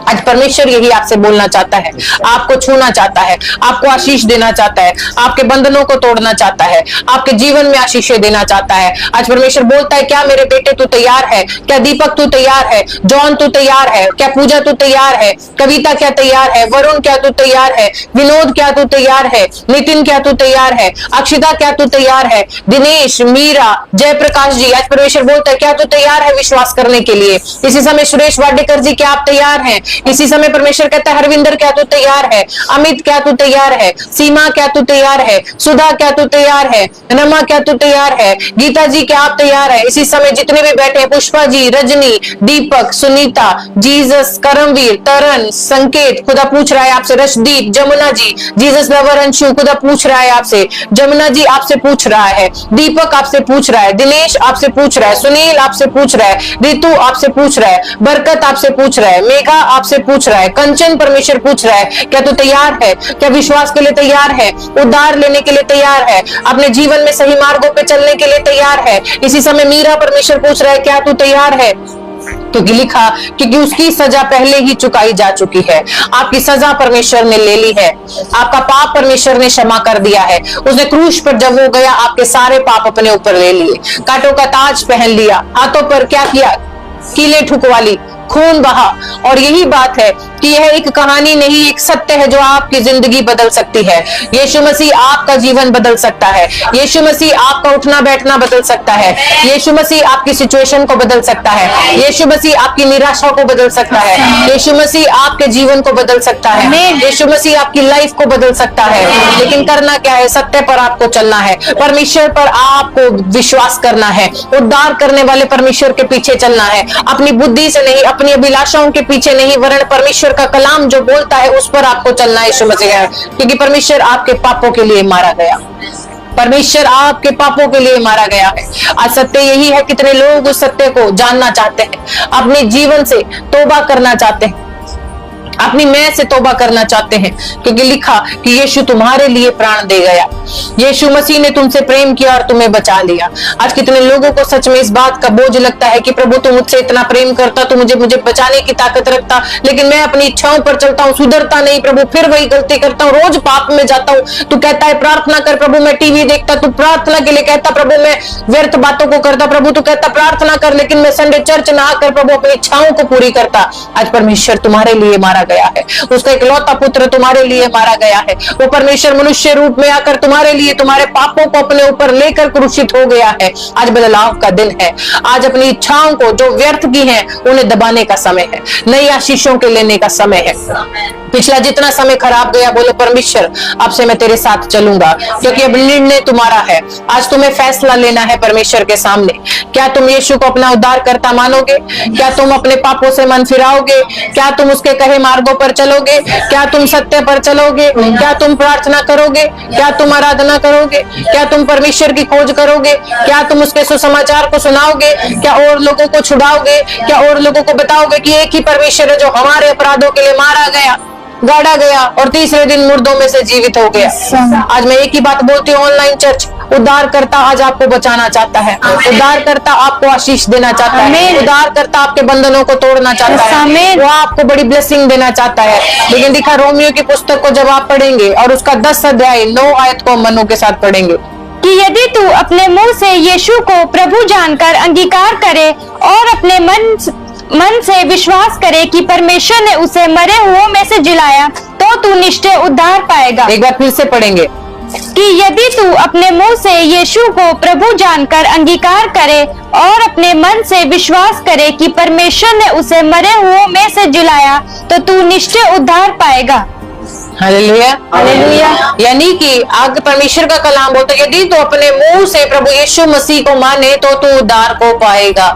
S1: आज परमेश्वर यही आपसे बोलना चाहता है, आपको छूना चाहता है, आपको आशीष देना चाहता है, आपके बंधनों को तोड़ना चाहता है, आपके जीवन में आशीषें देना चाहता है। आज परमेश्वर बोलता है क्या मेरे बेटे तू तैयार है? क्या दीपक तू तैयार है? जॉन तू तैयार है? क्या पूजा तू तैयार है? कविता क्या तैयार है? वरुण क्या तू तैयार है? विनोद क्या तू तैयार है? नितिन क्या तू तैयार है? अक्षिता क्या तू तैयार है? दिनेश, मीरा, जयप्रकाश जी, आज परमेश्वर बोलता है क्या तू तैयार है विश्वास करने के लिए? इसी समय सुरेश वाडेकर जी क्या आप तैयार हैं? इसी समय परमेश्वर कहता है हरविंदर क्या तू तैयार है, अमित क्या तू तैयार है, सीमा क्या तू तैयार है, सुधा क्या तू तैयार है, रमा क्या तू तैयार है, गीता जी क्या आप तैयार है। इसी समय जितने भी बैठे हैं, पुष्पा जी, रजनी, दीपक, सुनीता, जीसस, करमवीर, तरन, संकेत खुदा पूछ रहा है आपसे, रशदीप, जमुना जी, जीसस लवर अंशु खुदा पूछ रहा है आपसे, जमुना जी आपसे पूछ रहा है, दीपक आपसे पूछ रहा है, दिनेश आपसे पूछ रहा है, सुनील आपसे पूछ रहा है, रितु आपसे पूछ रहा है, बरकत आपसे पूछ रहा है, मेघा आपसे पूछ रहा है, कंचन परमेश्वर पूछ रहा है क्या तू तैयार है, क्या विश्वास के लिए तैयार है, उद्धार लेने के लिए तैयार है, अपने जीवन में सही मार्गों पे चलने के लिए तैयार है। इसी समय मीरा परमेश्वर पूछ रहा है क्या तू तैयार है, क्योंकि लिखा क्योंकि उसकी सजा पहले ही चुकाई जा चुकी है। आपकी सजा परमेश्वर ने ले ली है, आपका पाप परमेश्वर ने क्षमा कर दिया है। उसने क्रूस पर जब वो गया आपके सारे पाप अपने ऊपर ले लिए, कांटों का ताज पहन लिया, हाथों पर क्या किया, कीले ठुकवा ली, खून बहा। और यही बात है कि यह एक कहानी नहीं, एक सत्य है जो आपकी जिंदगी बदल सकती है। यीशु मसीह आपका जीवन बदल सकता है, यीशु मसीह आपका उठना बैठना बदल सकता है, यीशु मसीह आपकी सिचुएशन को बदल सकता है, यीशु मसीह आपकी निराशा को बदल सकता है, यीशु मसीह आपके जीवन को बदल सकता है, यीशु मसीह आपकी लाइफ को बदल सकता है। लेकिन करना क्या है, सत्य पर आपको चलना है, परमेश्वर पर आपको विश्वास करना है, उद्धार करने वाले परमेश्वर के पीछे चलना है, अपनी बुद्धि से नहीं, अपनी अभिलाषाओं के पीछे नहीं, वरन परमेश्वर का कलाम जो बोलता है उस पर आपको चलना है। यीशु मसीह, क्योंकि परमेश्वर आपके पापों के लिए मारा गया, परमेश्वर आपके पापों के लिए मारा गया है। आज सत्य यही है, कितने लोग उस सत्य को जानना चाहते हैं, अपने जीवन से तौबा करना चाहते हैं, अपनी मैं से तौबा करना चाहते हैं, क्योंकि लिखा कि यीशु तुम्हारे लिए प्राण दे गया, यीशु मसीह ने तुमसे प्रेम किया और तुम्हें बचा लिया। आज कितने लोगों को सच में इस बात का बोझ लगता है कि प्रभु तू मुझसे इतना प्रेम करता, तू मुझे बचाने की ताकत रखता, लेकिन मैं अपनी इच्छाओं पर चलता हूँ, सुधरता नहीं प्रभु, फिर वही गलती करता हूँ, रोज पाप में जाता हूँ। तू कहता है प्रार्थना कर प्रभु, मैं टीवी देखता, तू प्रार्थना के लिए कहता प्रभु मैं व्यर्थ बातों को करता, प्रभु तू कहता प्रार्थना कर, लेकिन मैं संडे चर्च ना आकर प्रभु अपनी इच्छाओं को पूरी करता। आज परमेश्वर तुम्हारे लिए मारा गया है, उसका इकलौता पुत्र तुम्हारे लिए मारा गया है। वो परमेश्वर मनुष्य रूप में आकर तुम्हारे लिए तुम्हारे पापों को अपने ऊपर लेकर क्रूसित हो गया है। आज बदलाव का दिन है, आज अपनी इच्छाओं को जो व्यर्थ की हैं उन्हें दबाने का समय है, नई आशीषों के लेने का समय है। पिछला जितना समय खराब गया, बोलो परमेश्वर अब से मैं तेरे साथ चलूंगा, क्योंकि अब निर्णय तुम्हारा है। आज तुम्हें फैसला लेना है परमेश्वर के सामने। क्या तुम यीशु को अपना उद्धार करता मानोगे? क्या तुम अपने पापों से मन फिराओगे? क्या तुम उसके कहे मार्गों पर चलोगे? क्या तुम सत्य पर चलोगे? क्या तुम प्रार्थना करोगे? क्या तुम आराधना करोगे? क्या तुम परमेश्वर की खोज करोगे? क्या तुम उसके सुसमाचार को सुनाओगे? क्या और लोगों को छुड़ाओगे? क्या और लोगों को बताओगे कि एक ही परमेश्वर है जो हमारे अपराधों के लिए मारा गया, गाड़ा गया और तीसरे दिन मुर्दों में से जीवित हो गया। आज मैं एक ही बात बोलती हूँ, ऑनलाइन चर्च उद्धार करता आज आपको बचाना चाहता है, उद्धार करता आपको आशीष देना चाहता है, उद्धार करता आपके बंधनों को तोड़ना चाहता है, वो आपको बड़ी ब्लेसिंग देना चाहता है। लेकिन दिखा रोमियो की पुस्तक को जब आप पढ़ेंगे और उसका 10 अध्याय 9 आयत को मनु के साथ पढ़ेंगे
S3: कि यदि तू अपने मुंह से यीशु को प्रभु जानकर अंगीकार करे और अपने मन से विश्वास करे कि परमेश्वर ने उसे मरे हुओं में से जिलाया, तो तू निश्चय उद्धार पाएगा।
S1: एक बार फिर से पढ़ेंगे
S3: कि यदि तू अपने मुंह से यीशु को प्रभु जानकर अंगीकार करे और अपने मन से विश्वास करे कि परमेश्वर ने उसे मरे हुओं में से जिलाया, तो तू निश्चय उद्धार पाएगा।
S1: Hallelujah, hallelujah. यानी कि आगे परमेश्वर का कलाम बोलता है यदि तू अपने मुंह से प्रभु यीशु मसीह को माने तो तू उद्धार को पाएगा।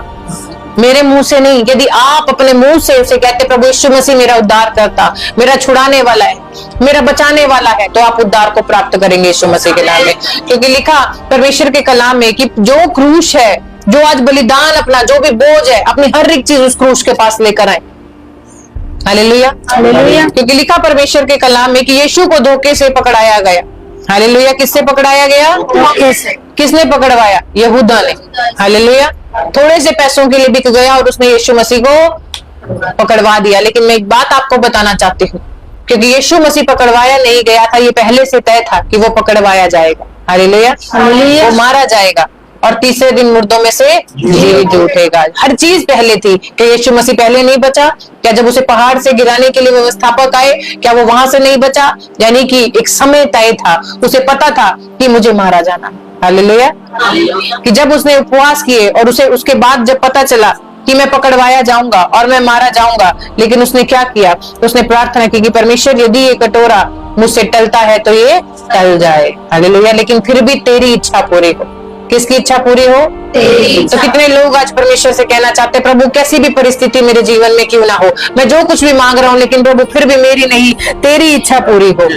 S1: मेरे मुंह से नहीं, यदि आप अपने मुंह से उसे कहते प्रभु यीशु मसीह मेरा उद्धार करता, मेरा छुड़ाने वाला है, मेरा बचाने वाला है, तो आप उद्धार को प्राप्त करेंगे यीशु मसीह के नाम में। क्योंकि लिखा परमेश्वर के कलाम में कि जो क्रूस है, जो आज बलिदान अपना जो भी बोझ है, अपनी हर एक चीज उस क्रूस के पास लेकर आए। Hallelujah, hallelujah. क्योंकि लिखा परमेश्वर के कलाम में कि यीशु को धोखे से पकड़ाया गया। हालेलुया। किससे पकड़ाया गया?
S3: धोखे से।
S1: किसने पकड़वाया? यहूदा ने। हालेलुया। थोड़े से पैसों के लिए बिक गया और उसने यीशु मसीह को पकड़वा दिया। लेकिन मैं एक बात आपको बताना चाहती हूँ, क्योंकि यीशु मसीह पकड़वाया नहीं गया था, ये पहले से तय था कि वो पकड़वाया जाएगा। Hallelujah, hallelujah. वो मारा जाएगा और तीसरे दिन मुर्दों में से जीवित उठेगा। हर चीज पहले थी। क्या यीशु मसीह पहले नहीं बचा? क्या जब उसे पहाड़ से गिराने के लिए व्यवस्थापक आए, क्या वो वहां से नहीं बचा? यानी कि एक समय तय था, उसे पता था कि मुझे मारा जाना। हालेलुया। कि जब उसने उपवास किए और उसे उसके बाद जब पता चला कि मैं पकड़वाया जाऊंगा और मैं मारा जाऊंगा, लेकिन उसने क्या किया? उसने प्रार्थना की कि परमेश्वर यदि ये कटोरा मुझसे टलता है तो ये टल जाए, हालेलुया, लेकिन फिर भी तेरी इच्छा पूरी हो। किसकी इच्छा पूरी हो? तेरी। तो कितने लोग आज परमेश्वर से कहना चाहते हैं, प्रभु कैसी भी परिस्थिति मेरे जीवन में क्यों ना हो, मैं जो कुछ भी मांग रहा हूं, लेकिन प्रभु फिर भी मेरी नहीं तेरी इच्छा पूरी हो।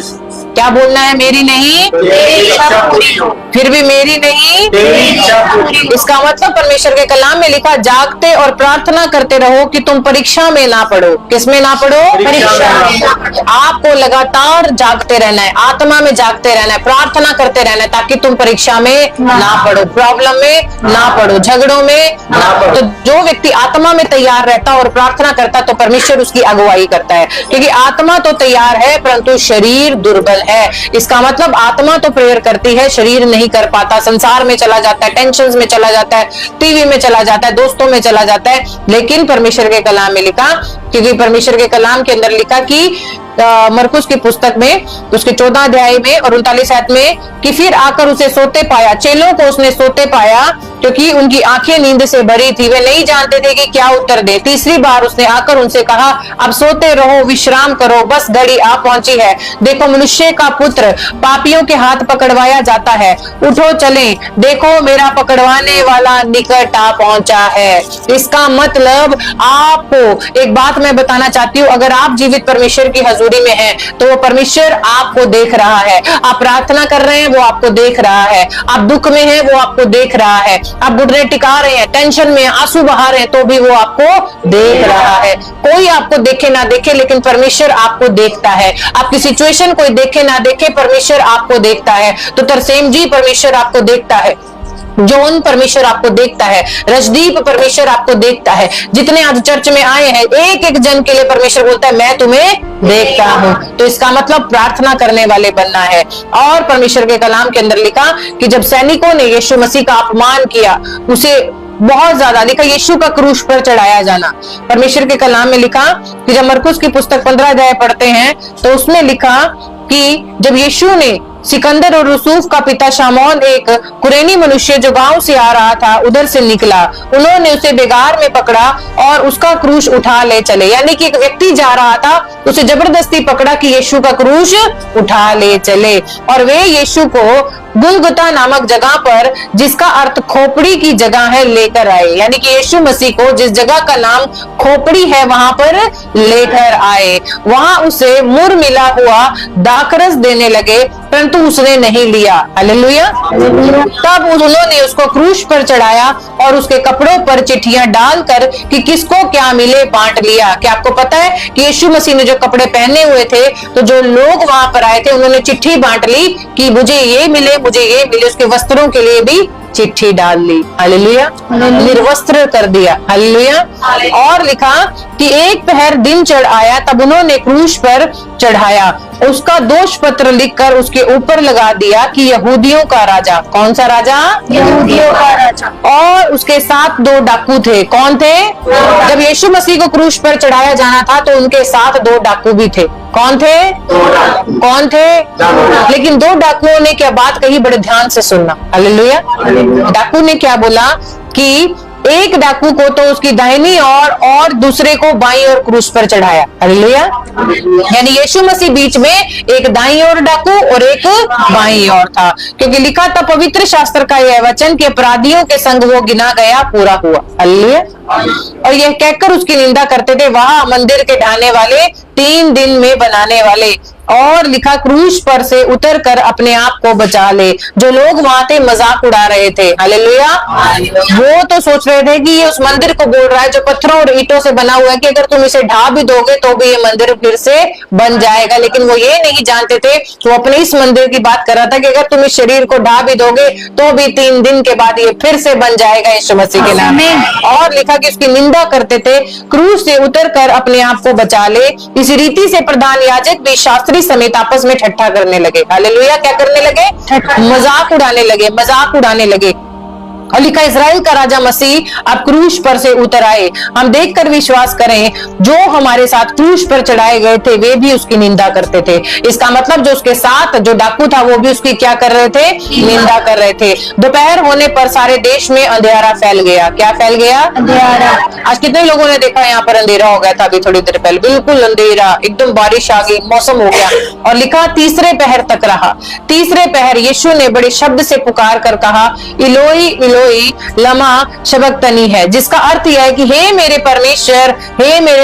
S1: क्या बोलना है? मेरी नहीं तेरी इच्छा पूरी हो। फिर भी मेरी नहीं तेरी इच्छा पूरी हो। इसका मतलब परमेश्वर के कलाम में लिखा, जागते और प्रार्थना करते रहो कि तुम परीक्षा में ना पड़ो। किसमें ना पड़ो? परीक्षा में। आपको लगातार जागते रहना है, आत्मा में जागते रहना है, प्रार्थना करते रहना है, ताकि तुम परीक्षा में ना पड़ो, प्रॉब्लम में ना पड़ो, झगड़ों में ना पड़ो। तो जो व्यक्ति आत्मा में तैयार रहता और प्रार्थना करता, तो परमेश्वर उसकी अगुवाई करता है, क्योंकि आत्मा तो तैयार है परंतु शरीर दुर्बल है। इसका मतलब आत्मा तो प्रेयर करती है, शरीर नहीं कर पाता, संसार में चला जाता है, टेंशन्स में चला जाता है, टीवी में चला जाता है, दोस्तों में चला जाता है। लेकिन परमेश्वर के कलाम में लिखा, क्योंकि परमेश्वर के कलाम के अंदर लिखा कि मरकुस की पुस्तक में उसके 14 अध्याय में और 39 आयत में, कि फिर आकर उसे सोते पाया, चेलों को उसने सोते पाया, क्योंकि उनकी आंखें नींद से भरी थी, वे नहीं जानते थे कि क्या उत्तर दे। तीसरी बार उसने आकर उनसे कहा, अब सोते रहो, विश्राम करो, बस घड़ी आ पहुंची है। देखो मनुष्य का पुत्र पापियों के हाथ पकड़वाया जाता है, उठो चलें, देखो मेरा पकड़वाने वाला निकट आ पहुंचा है। इसका मतलब आपको एक बात मैं बताना चाहती हूँ, अगर आप जीवित परमेश्वर की हजूरी में हैं, तो वो परमेश्वर आपको देख रहा है। आप प्रार्थना कर रहे हैं, वो आपको देख रहा है। आप दुख में हैं, वो आपको देख रहा है। आप घुटने टिका रहे हैं, टेंशन में आंसू बहा रहे हैं, तो भी वो आपको देख रहा है। कोई आपको देखे ना देखे, लेकिन परमेश्वर आपको देखता है। आपकी सिचुएशन कोई देखे ना देखे, परमेश्वर आपको देखता है। तो तरसेम जी, परमेश्वर आपको देखता है। जॉन, परमेश्वर आपको देखता है। रजदीप, परमेश्वर आपको देखता है। जितने आज चर्च में आए हैं, एक एक जन के लिए परमेश्वर बोलता है, मैं तुम्हें देखता हूं। तो इसका मतलब प्रार्थना करने वाले बनना है। और परमेश्वर के कलाम के अंदर लिखा कि जब सैनिकों ने यीशु मसीह का अपमान किया, उसे बहुत ज्यादा लिखा, यीशु का क्रूस पर चढ़ाया जाना। परमेश्वर के कलाम में लिखा कि जब मरकुस की पुस्तक 15 अध्याय पढ़ते हैं, तो उसमें लिखा कि जब यीशु ने सिकंदर और यूसुफ का पिता शामौन, एक कुरैनी मनुष्य जो गांव से आ रहा था, उधर से निकला, उन्होंने उसे बेगार में पकड़ा और उसका क्रूस उठा ले चले। यानी कि एक व्यक्ति जा रहा था, उसे जबरदस्ती पकड़ा कि यीशु का क्रूस उठा ले चले, और वे यीशु को गुलगुता नामक जगह पर, जिसका अर्थ खोपड़ी की जगह है, लेकर आए। यानी कि यीशु मसीह को जिस जगह का नाम खोपड़ी है, वहां पर लेकर आए। वहां उसे मुर मिला हुआ दाखरस देने लगे, परंतु उसने नहीं लिया। हालेलुया। तब उन्होंने उसको क्रूस पर चढ़ाया और उसके कपड़ों पर चिट्ठियां डालकर कि किसको क्या मिले बांट लिया। क्या आपको पता है कि यीशु मसीह ने जो कपड़े पहने हुए थे, तो जो लोग वहां पर आए थे, उन्होंने चिट्ठी बांट ली कि मुझे ये मिले, मुझे ये मिले। उसके वस्त्रों के लिए भी चिट्ठी डाल ली। हालेलुया। निर्वस्त्र कर दिया। हालेलुया। और लिखा कि एक पहर दिन चढ़ आया, तब उन्होंने क्रूस पर चढ़ाया, उसका दोष पत्र लिखकर उसके ऊपर लगा दिया कि यहूदियों का राजा। कौन सा राजा? यहूदियों का राजा। और उसके साथ 2 डाकू थे। कौन थे? जब यीशु मसीह को क्रूस पर चढ़ाया जाना था, तो उनके साथ 2 डाकू भी थे। कौन थे? कौन थे? लेकिन 2 डाकुओं ने क्या बात कही, बड़े ध्यान से सुनना। हालेलुया। डाकू ने क्या बोला कि एक डाकू को तो उसकी दाहिनी और दूसरे को बाईं ओर क्रूस पर चढ़ाया। हालेलुया। यानी यीशु मसीह बीच में एक दाईं ओर डाकू और एक बाईं ओर था, क्योंकि लिखा था पवित्र शास्त्र का यह वचन कि अपराधियों के संग वो गिना गया, पूरा हुआ। हालेलुया। और यह कहकर उसकी निंदा करते थे, वहां मंदिर के ढाने वाले, 3 दिन में बनाने वाले। और लिखा क्रूस पर से उतर कर अपने आप को बचा ले। जो लोग वहां थे मजाक उड़ा रहे थे। हालेलुया। वो तो सोच रहे थे कि ये उस मंदिर को बोल रहा है जो पत्थरों और ईंटों से बना हुआ है, कि अगर तुम इसे ढा भी दोगे तो भी ये मंदिर फिर से बन जाएगा। लेकिन वो ये नहीं जानते थे, वो अपने इस मंदिर की बात कर रहा था कि अगर तुम इस शरीर को ढा भी दोगे तो भी 3 दिन के बाद ये फिर से बन जाएगा यीशु मसीह के नाम में। और लिखा कि उसकी निंदा करते थे, क्रूस से उतर कर अपने आप को बचा ले। इस रीति से प्रधान याजक भी शास्त्री समेत आपस में ठट्ठा करने लगे। हालेलुया। क्या करने लगे? मजाक उड़ाने लगे, मजाक उड़ाने लगे। और लिखा इस्राएल का राजा मसीह अब क्रूस पर से उतर आए। हम देखकर विश्वास करें, जो हमारे साथ क्रूस पर चढ़ाए गए थे वे भी उसकी निंदा करते थे। इसका मतलब जो उसके साथ जो डाकू था वो भी उसकी क्या कर रहे थे? निंदा कर रहे थे। दोपहर होने पर सारे देश में अंधेरा फैल गया। क्या फैल गया? अंधेरा। आज कितने लोगों ने देखा यहाँ पर अंधेरा हो गया था अभी थोड़ी देर पहले, बिल्कुल अंधेरा, एकदम बारिश आ गई, मौसम हो गया। और लिखा तीसरे पहर तक रहा। तीसरे पहर यीशु ने बड़े शब्द से पुकार कर कहा, इलोई इलोई लमा शबक्तनी है, जिसका अर्थ यह है कि हे मेरे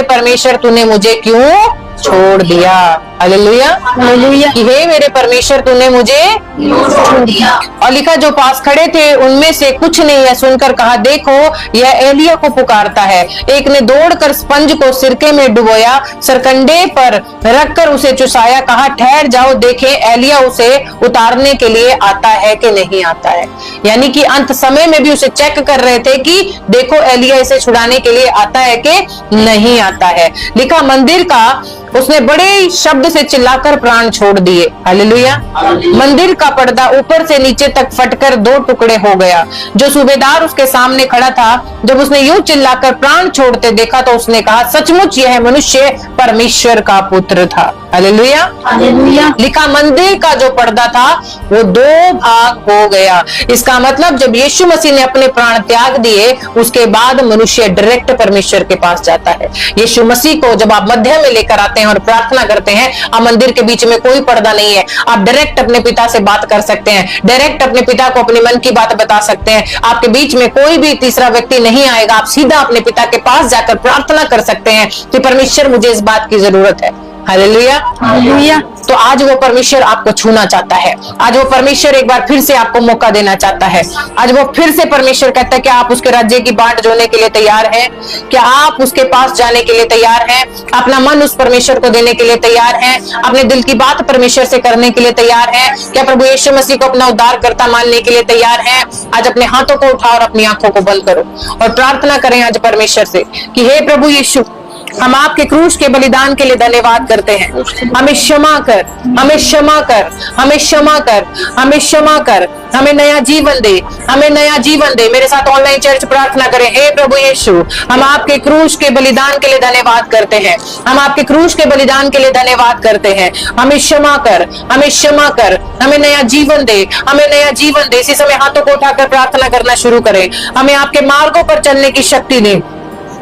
S1: परमेश्वर तूने मुझे क्यों छोड़ दिया। Hallelujah, hallelujah. कि हे मेरे परमेश्वर तूने मुझे छोड़ दिया। और लिखा जो पास खड़े थे उनमें से कुछ ने यह सुनकर कहा, देखो यह एलिया को पुकारता है। एक ने दौड़कर स्पंज को सिरके में डुबोया, सरकंडे पर रखकर उसे चुसाया, कहा ठहर जाओ देखें एलिया उसे उतारने के लिए आता है कि नहीं आता है। यानी कि अंत समय में भी उसे चेक कर रहे थे कि देखो एलिया इसे छुड़ाने के लिए आता है कि नहीं आता है। लिखा मंदिर का उसने बड़े शब्द से चिल्लाकर प्राण छोड़ दिए। हालेलुया। मंदिर का पर्दा ऊपर से नीचे तक फटकर 2 टुकड़े हो गया। जो सूबेदार उसके सामने खड़ा था, जब उसने यूं चिल्लाकर प्राण छोड़ते देखा तो उसने कहा, सचमुच यह मनुष्य परमेश्वर का पुत्र था। Hallelujah, hallelujah. लिखा मंदिर का जो पर्दा था वो 2 भाग हो गया। इसका मतलब जब यीशु मसीह ने अपने प्राण त्याग दिए उसके बाद मनुष्य डायरेक्ट परमेश्वर के पास जाता है। यीशु मसीह को जब आप मध्य में लेकर आते हैं और प्रार्थना करते हैं, आप मंदिर के बीच में कोई पर्दा नहीं है, आप डायरेक्ट अपने पिता से बात कर सकते हैं, डायरेक्ट अपने पिता को अपने मन की बात बता सकते हैं। आपके बीच में कोई भी तीसरा व्यक्ति नहीं आएगा, आप सीधा अपने पिता के पास जाकर प्रार्थना कर सकते हैं कि परमेश्वर मुझे इस बात की जरूरत है। Hallelujah, hallelujah. तो आज वो परमेश्वर आपको छूना चाहता है। आज वो परमेश्वर एक बार फिर से आपको मौका देना चाहता है। आज वो फिर से परमेश्वर कहता है कि आप उसके राज्य की बाट जोड़ने के लिए तैयार हैं? क्या आप उसके पास जाने के लिए तैयार हैं? अपना मन उस परमेश्वर को देने के लिए तैयार हैं? अपने दिल की बात परमेश्वर से करने के लिए तैयार हैं? क्या प्रभु यीशु मसीह को अपना उद्धारकर्ता मानने के लिए तैयार हैं? आज अपने हाथों को उठाओ और अपनी आंखों को बंद करो और प्रार्थना करें आज परमेश्वर से कि हे प्रभु यीशु, हम आपके क्रूस के बलिदान के लिए धन्यवाद करते हैं। हमें क्षमा कर, हमें क्षमा कर, हमें क्षमा कर, हमें क्षमा कर, हमें नया जीवन दे, हमें नया जीवन दे। मेरे साथ ऑनलाइन चर्च प्रार्थना करें, हे प्रभु यीशु, हम आपके क्रूस के बलिदान के लिए धन्यवाद करते हैं। हम आपके क्रूस के बलिदान के लिए धन्यवाद करते हैं। हमें क्षमा कर, हमें क्षमा कर, हमें नया जीवन दे, हमें नया जीवन दे। इसी समय हाथों को उठाकर प्रार्थना करना शुरू करें। हमें आपके मार्गों पर चलने की शक्ति दे।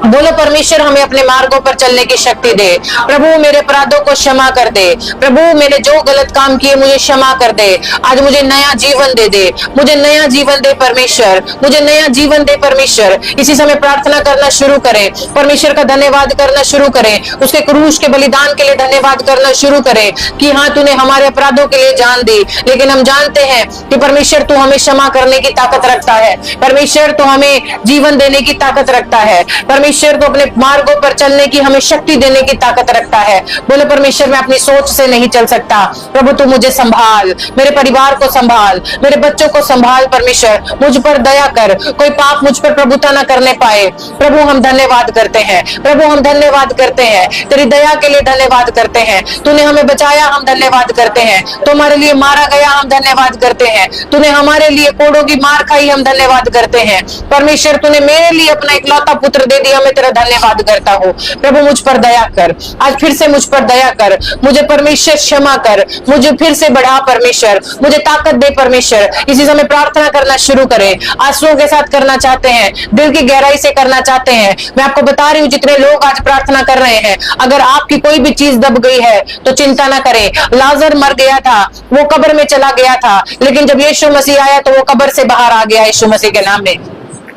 S1: बोलो परमेश्वर हमें अपने मार्गों पर चलने की शक्ति दे। प्रभु मेरे अपराधों को क्षमा कर दे। प्रभु मैंने जो गलत काम किए मुझे क्षमा कर दे। आज मुझे नया जीवन दे दे, मुझे नया जीवन दे परमेश्वर, मुझे नया जीवन दे परमेश्वर। इसी समय प्रार्थना करना शुरू करें, परमेश्वर का धन्यवाद करना शुरू करें, उसके क्रूस के बलिदान के लिए धन्यवाद करना शुरू करें कि हाँ तूने हमारे अपराधों के लिए जान दी। लेकिन हम जानते हैं कि परमेश्वर तू हमें क्षमा करने की ताकत रखता है। परमेश्वर तू हमें जीवन देने की ताकत रखता है। परमेश्वर तो अपने मार्गों पर चलने की हमें शक्ति देने की ताकत रखता है। बोले परमेश्वर मैं अपनी सोच से नहीं चल सकता, प्रभु तू मुझे संभाल, मेरे परिवार को संभाल, मेरे बच्चों को संभाल। परमेश्वर मुझ पर दया कर, कोई पाप मुझ पर प्रभुता न करने पाए। प्रभु हम धन्यवाद करते हैं, प्रभु हम धन्यवाद करते हैं, तेरी दया के लिए धन्यवाद करते हैं। तूने हमें बचाया, हम धन्यवाद करते हैं। तुम्हारे लिए मारा गया, हम धन्यवाद करते हैं। तूने हमारे लिए कोड़ों की मार खाई, हम धन्यवाद करते हैं। परमेश्वर तूने मेरे लिए अपना इकलौता पुत्र दे दिया, मैं तेरा धन्यवाद करता हूँ। प्रभु मुझ पर दया कर, आज फिर से मुझ पर दया कर, मुझे परमेश्वर क्षमा कर, मुझे फिर से बढ़ा परमेश्वर, मुझे ताकत दे परमेश्वर। इसी समय प्रार्थना करना शुरू करें, आंसुओं के साथ करना चाहते हैं, दिल की गहराई से करना चाहते हैं। मैं आपको बता रही हूँ जितने लोग आज प्रार्थना कर रहे हैं, अगर आपकी कोई भी चीज दब गई है तो चिंता ना करें। लाजर मर गया था, वो कब्र में चला गया था, लेकिन जब यीशु मसीह आया तो वो कब्र से बाहर आ गया यीशु मसीह के नाम में।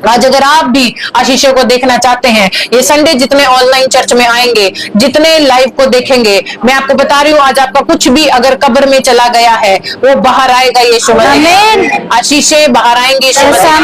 S1: आज अगर आप भी आशीषों को देखना चाहते हैं, ये संडे जितने ऑनलाइन चर्च में आएंगे, जितने लाइव को देखेंगे, मैं आपको बता रही हूँ आज आपका कुछ भी अगर कब्र में चला गया है वो बाहर आएगा यीशु मसीह। आशीषें बाहर आएंगी यीशु मसीह,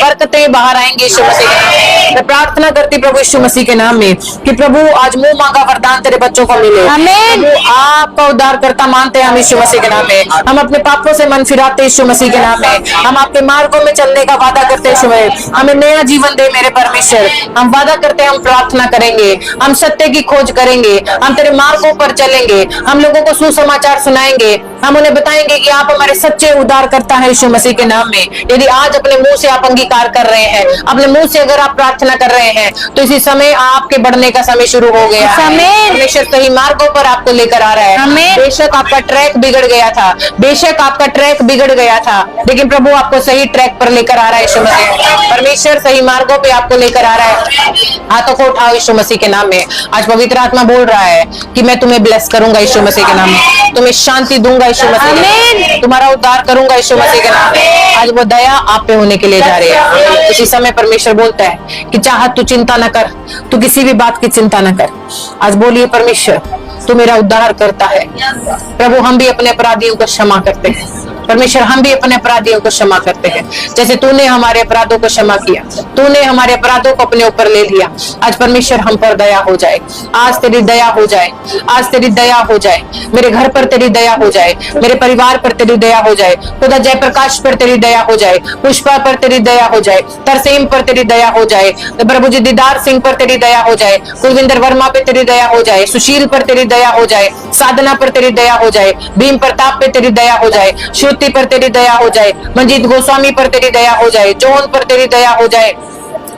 S1: बरकतें बाहर आएंगी यीशु मसीह के नाम। मैं प्रार्थना करती प्रभु यीशु मसीह के नाम में कि प्रभु आज मुंह मांगा वरदान तेरे बच्चों को मिले। प्रभु आपका उद्धारकर्ता मानते हैं हम यीशु मसीह के नाम में। हम अपने पापों से मन फिराते यीशु मसीह के नाम में। हम आपके मार्गों में चलने का वादा करते हैं यीशु मसीह। हमें नया जीवन दे मेरे परमेश्वर। हम वादा करते हैं हम प्रार्थना करेंगे, हम सत्य की खोज करेंगे, हम तेरे मार्गों पर चलेंगे, हम लोगों को सुसमाचार सुनाएंगे, हम उन्हें बताएंगे कि आप हमारे सच्चे उद्धार करता है यीशु मसीह के नाम में। यदि आज अपने मुंह से आप अंगीकार कर रहे हैं, अपने मुंह से अगर आप प्रार्थना कर रहे हैं, तो इसी समय आपके बढ़ने का समय शुरू हो गया। परमेश्वर सही मार्गों पर आपको लेकर आ रहा है। बेशक आपका ट्रैक बिगड़ गया था, बेशक आपका ट्रैक बिगड़ गया था, लेकिन प्रभु आपको सही ट्रैक पर लेकर आ रहा है यीशु मसीह। परमेश्वर सही मार्गों पे आपको लेकर आ रहा है। हाथों को उठाओ यीशु मसीह के नाम में। आज पवित्र आत्मा बोल रहा है कि मैं तुम्हें ब्लेस करूंगा यीशु मसीह के नाम में, तुम्हें शांति दूंगा यीशु मसीह के नाम में, तुम्हारा उद्धार करूंगा यीशु मसीह के नाम में। आज वो दया आप पे होने के लिए जा रही है। इसी समय परमेश्वर बोलता है कि चाहत तू चिंता न कर, तू किसी भी बात की चिंता न कर। आज बोलिए परमेश्वर तू मेरा उद्धार करता है। प्रभु हम भी अपने अपराधियों को क्षमा करते हैं। परमेश्वर हम भी अपने अपराधियों को क्षमा करते हैं, जैसे तूने हमारे अपराधों को क्षमा किया, तूने हमारे अपराधों को अपने ऊपर ले लिया। आज परमेश्वर हम पर दया हो जाए, आज तेरी दया हो जाए, आज तेरी दया हो जाए, मेरे घर पर तेरी दया हो जाए, मेरे परिवार पर तेरी दया हो जाए, खुदा जयप्रकाश पर तेरी दया हो जाए, पुष्पा पर तेरी दया हो जाए, तरसेम पर तेरी दया हो जाए, प्रभु जी दीदार सिंह पर तेरी दया हो जाए, कुलविंदर वर्मा पे तेरी दया हो जाए, सुशील पर तेरी दया हो जाए, साधना पर तेरी दया हो जाए, भीम प्रताप पे तेरी दया हो जाए, श्रुति पर तेरी दया हो जाए, मंजीत गोस्वामी पर तेरी दया हो जाए, जॉन पर तेरी दया हो जाए,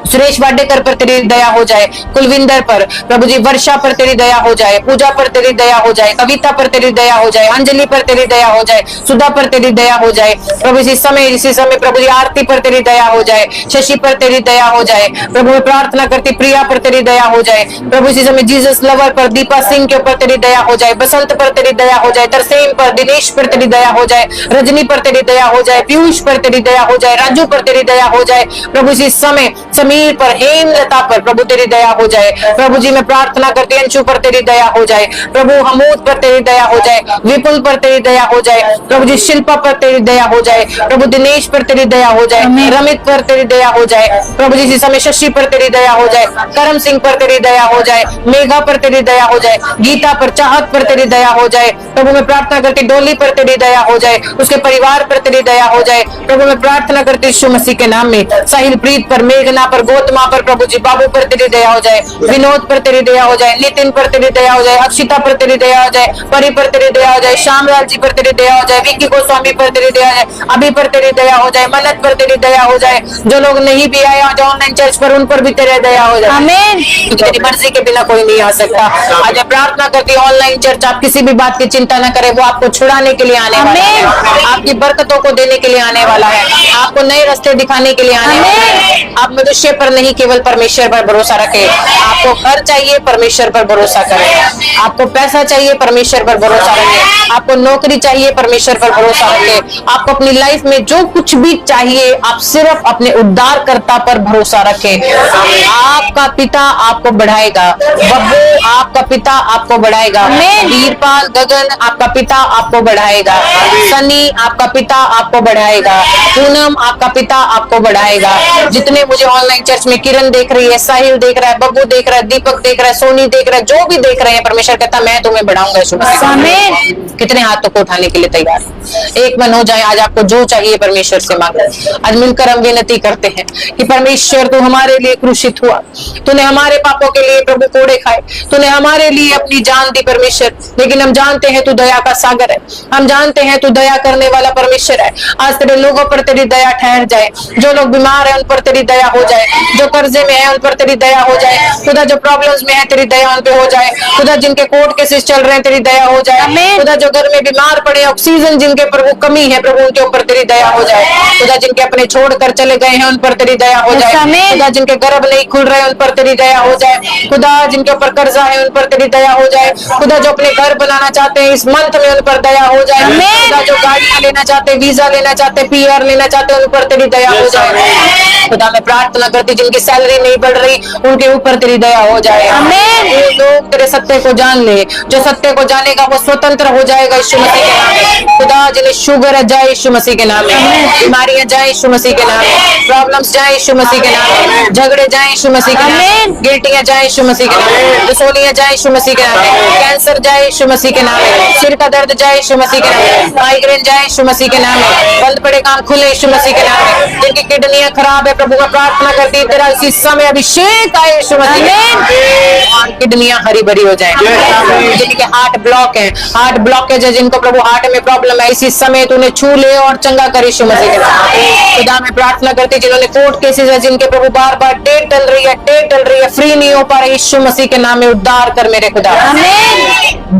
S1: सुरेश वाडेकर पर तेरी दया हो जाए, कुलविंदर पर, प्रभु जी वर्षा पर तेरी दया हो जाए, पूजा पर तेरी दया हो जाए, कविता पर तेरी दया हो जाए, अंजलि पर तेरी दया हो जाए, सुधा पर तेरी दया हो जाए, प्रभु इसी समय प्रभु जी आरती पर तेरी दया हो जाए, शशि पर तेरी दया हो जाए, प्रभु मैं प्रार्थना करती प्रिया पर तेरी दया हो जाए, प्रभु इसी समय जीसस लवर पर, दीपा सिंह के ऊपर तेरी दया हो जाए, बसंत पर तेरी दया हो जाए, तरसेम पर, दिनेश पर तेरी दया हो जाए, रजनी पर तेरी दया हो जाए, पीयूष पर तेरी दया हो जाए, राजू पर तेरी दया हो जाए, प्रभु इसी समय समीर पर, हेमलता पर प्रभु तेरी दया हो जाए। प्रभु जी मैं प्रार्थना करती हूं अंशु पर तेरी दया हो जाए, प्रभु हमूद पर तेरी दया हो जाए, विपुल पर तेरी दया हो जाए, प्रभु जी शिल्पा पर तेरी दया हो जाए, प्रभु दिनेश पर तेरी दया हो जाए, रमित पर तेरी दया हो जाए, प्रभु जी इसी समय शशि पर तेरी दया हो जाए, करम सिंह पर तेरी दया हो जाए, मेघा पर तेरी दया हो जाए, गीता पर, चाहत पर तेरी दया हो जाए, प्रभु मैं प्रार्थना करती डोली पर तेरी दया हो जाए, उसके परिवार पर तेरी दया हो जाए, प्रभु मैं प्रार्थना करती यीशु मसीह के नाम में साहिल प्रीत पर, मेघना पर, गौतमा पर, प्रभु जी बाबू पर तेरी दया हो जाए, विनोद पर तेरी दया हो जाए, नितिन पर तेरी दया हो जाए, अक्षिता पर तेरी दया हो जाए, परी पर तेरी दया हो जाए, श्यामलाल जी पर तेरी दया हो जाए, विक्की गोस्वामी पर तेरी दया हो जाए, अभी पर तेरी दया हो जाए, मन्नत पर तेरी दया हो जाए, जो लोग नहीं भी आए आज ऑनलाइन चर्च पर उन पर भी तेरी दया हो जाए। आमीन। क्योंकि तेरी मर्जी के बिना कोई नहीं आ सकता। आज मैं प्रार्थना करती हूँ ऑनलाइन चर्च आप किसी भी बात की चिंता न करें, वो आपको छुड़ाने के लिए आने वाला है, आपकी बरकतों को देने के लिए आने वाला है, आपको नए रास्ते दिखाने के लिए आने वाला है। आप मनुष्य पर नहीं केवल परमेश्वर पर भरोसा रखें। आपको घर चाहिए परमेश्वर पर भरोसा करें, आपको पैसा चाहिए परमेश्वर पर भरोसा रखें, आपको नौकरी चाहिए परमेश्वर पर भरोसा रखें, आपको अपनी लाइफ में जो कुछ भी चाहिए आप सिर्फ अपने उद्धारकर्ता पर भरोसा रखें। आपका पिता आपको बढ़ाएगा, बब्बू आपका पिता आपको बढ़ाएगा, वीरपाल गगन आपका पिता आपको बढ़ाएगा, सनी आपका पिता आपको बढ़ाएगा, पूनम आपका पिता आपको बढ़ाएगा। जितने मुझे ऑनलाइन चर्च में किरण देख रही है, साहिल देख रहा है, बब्बू देख रहा है, दीपक देख रहा है, सोनी देख रहा है, जो भी देख रहे हैं परमेश्वर कहता मैं तुम्हें बढ़ाऊंगा यीशु मसीह। कितने हाथों को उठाने के लिए तैयार? एक मन हो जाए, आज आपको जो चाहिए परमेश्वर से मांगो। आज मिलकर हम विनती करते हैं कि परमेश्वर तू हमारे लिए क्रूसित हुआ, तूने हमारे पापों के लिए प्रभु कोड़े खाए, तूने हमारे लिए अपनी जान दी परमेश्वर। लेकिन हम जानते हैं तू दया का सागर है, हम जानते हैं तू दया करने वाला परमेश्वर है। आज तेरे लोगों पर तेरी दया ठहर जाए, जो लोग बीमार है उन पर तेरी दया हो जाए, जो कर्जे में है उन पर तेरी दया हो जाए, खुदा जो प्रॉब्लम्स में है तेरी दया उन पे हो जाए, खुदा जिनके कोर्ट केसेस चल रहे हैं तेरी दया हो जाए, खुदा जो घर में बीमार पड़े ऑक्सीजन जिनके प्रभु कमी है प्रभु उनके ऊपर तेरी दया हो जाए, खुदा जिनके अपने छोड़कर चले गए हैं उन पर तेरी दया हो जाए, खुदा जिनके गर्भ नहीं खुल रहे उन पर तेरी दया हो जाए, खुदा जिनके ऊपर कर्जा है उन पर तेरी दया हो जाए, खुदा जो अपने घर बनाना चाहते हैं इस मंथ में उन पर दया हो जाए, खुदा जो गाड़ियां लेना चाहते, वीजा लेना चाहते, PR लेना चाहते उन पर तेरी दया हो जाए। खुदा मैं प्रार्थना करती जिनकी सैलरी नहीं बढ़ रही उनके ऊपर तेरी दया हो जाए। वो लोग तेरे सत्य को जान ले, जो सत्य को जानेगा वो स्वतंत्र हो जाएगा यीशु मसीह के नाम में। खुदा जिन्हें शुगर है जाए यीशु मसीह के नाम में, बीमारियां जाए यीशु मसीह के नाम में, प्रॉब्लम्स जाए यीशु मसीह के नाम में, झगड़े जाए यीशु मसीह के नाम में, गिल्टियां जाए यीशु मसीह के नाम में, रसोलियां जाए यीशु मसीह के नाम में, कैंसर जाए यीशु मसीह के नाम में, सिर का दर्द जाए यीशु मसीह के नाम में, माइग्रेन जाए यीशु मसीह के नाम में, बंद पड़े काम खुले यीशु मसीह के नाम में, जिनकी किडनियां खराब है प्रभु प्रभु मैं प्रार्थना करती हूँ तेरा इसी समय अभिषेक आए यीशु मसीह और किडनियां हरी भरी हो जाए। जिनके हार्ट ब्लॉक है, हार्ट ब्लॉकेज है, जिनको प्रभु हार्ट में प्रॉब्लम है, इसी समय तूने छू ले और चंगा कर यीशु मसीह के नाम में। खुदा मैं प्रार्थना करती जिन्होंने कोर्ट केसेस है, जिनके प्रभु बार बार डेट टल रही है, फ्री नहीं हो पा रहे, यीशु मसीह के नाम में उद्धार कर मेरे खुदा,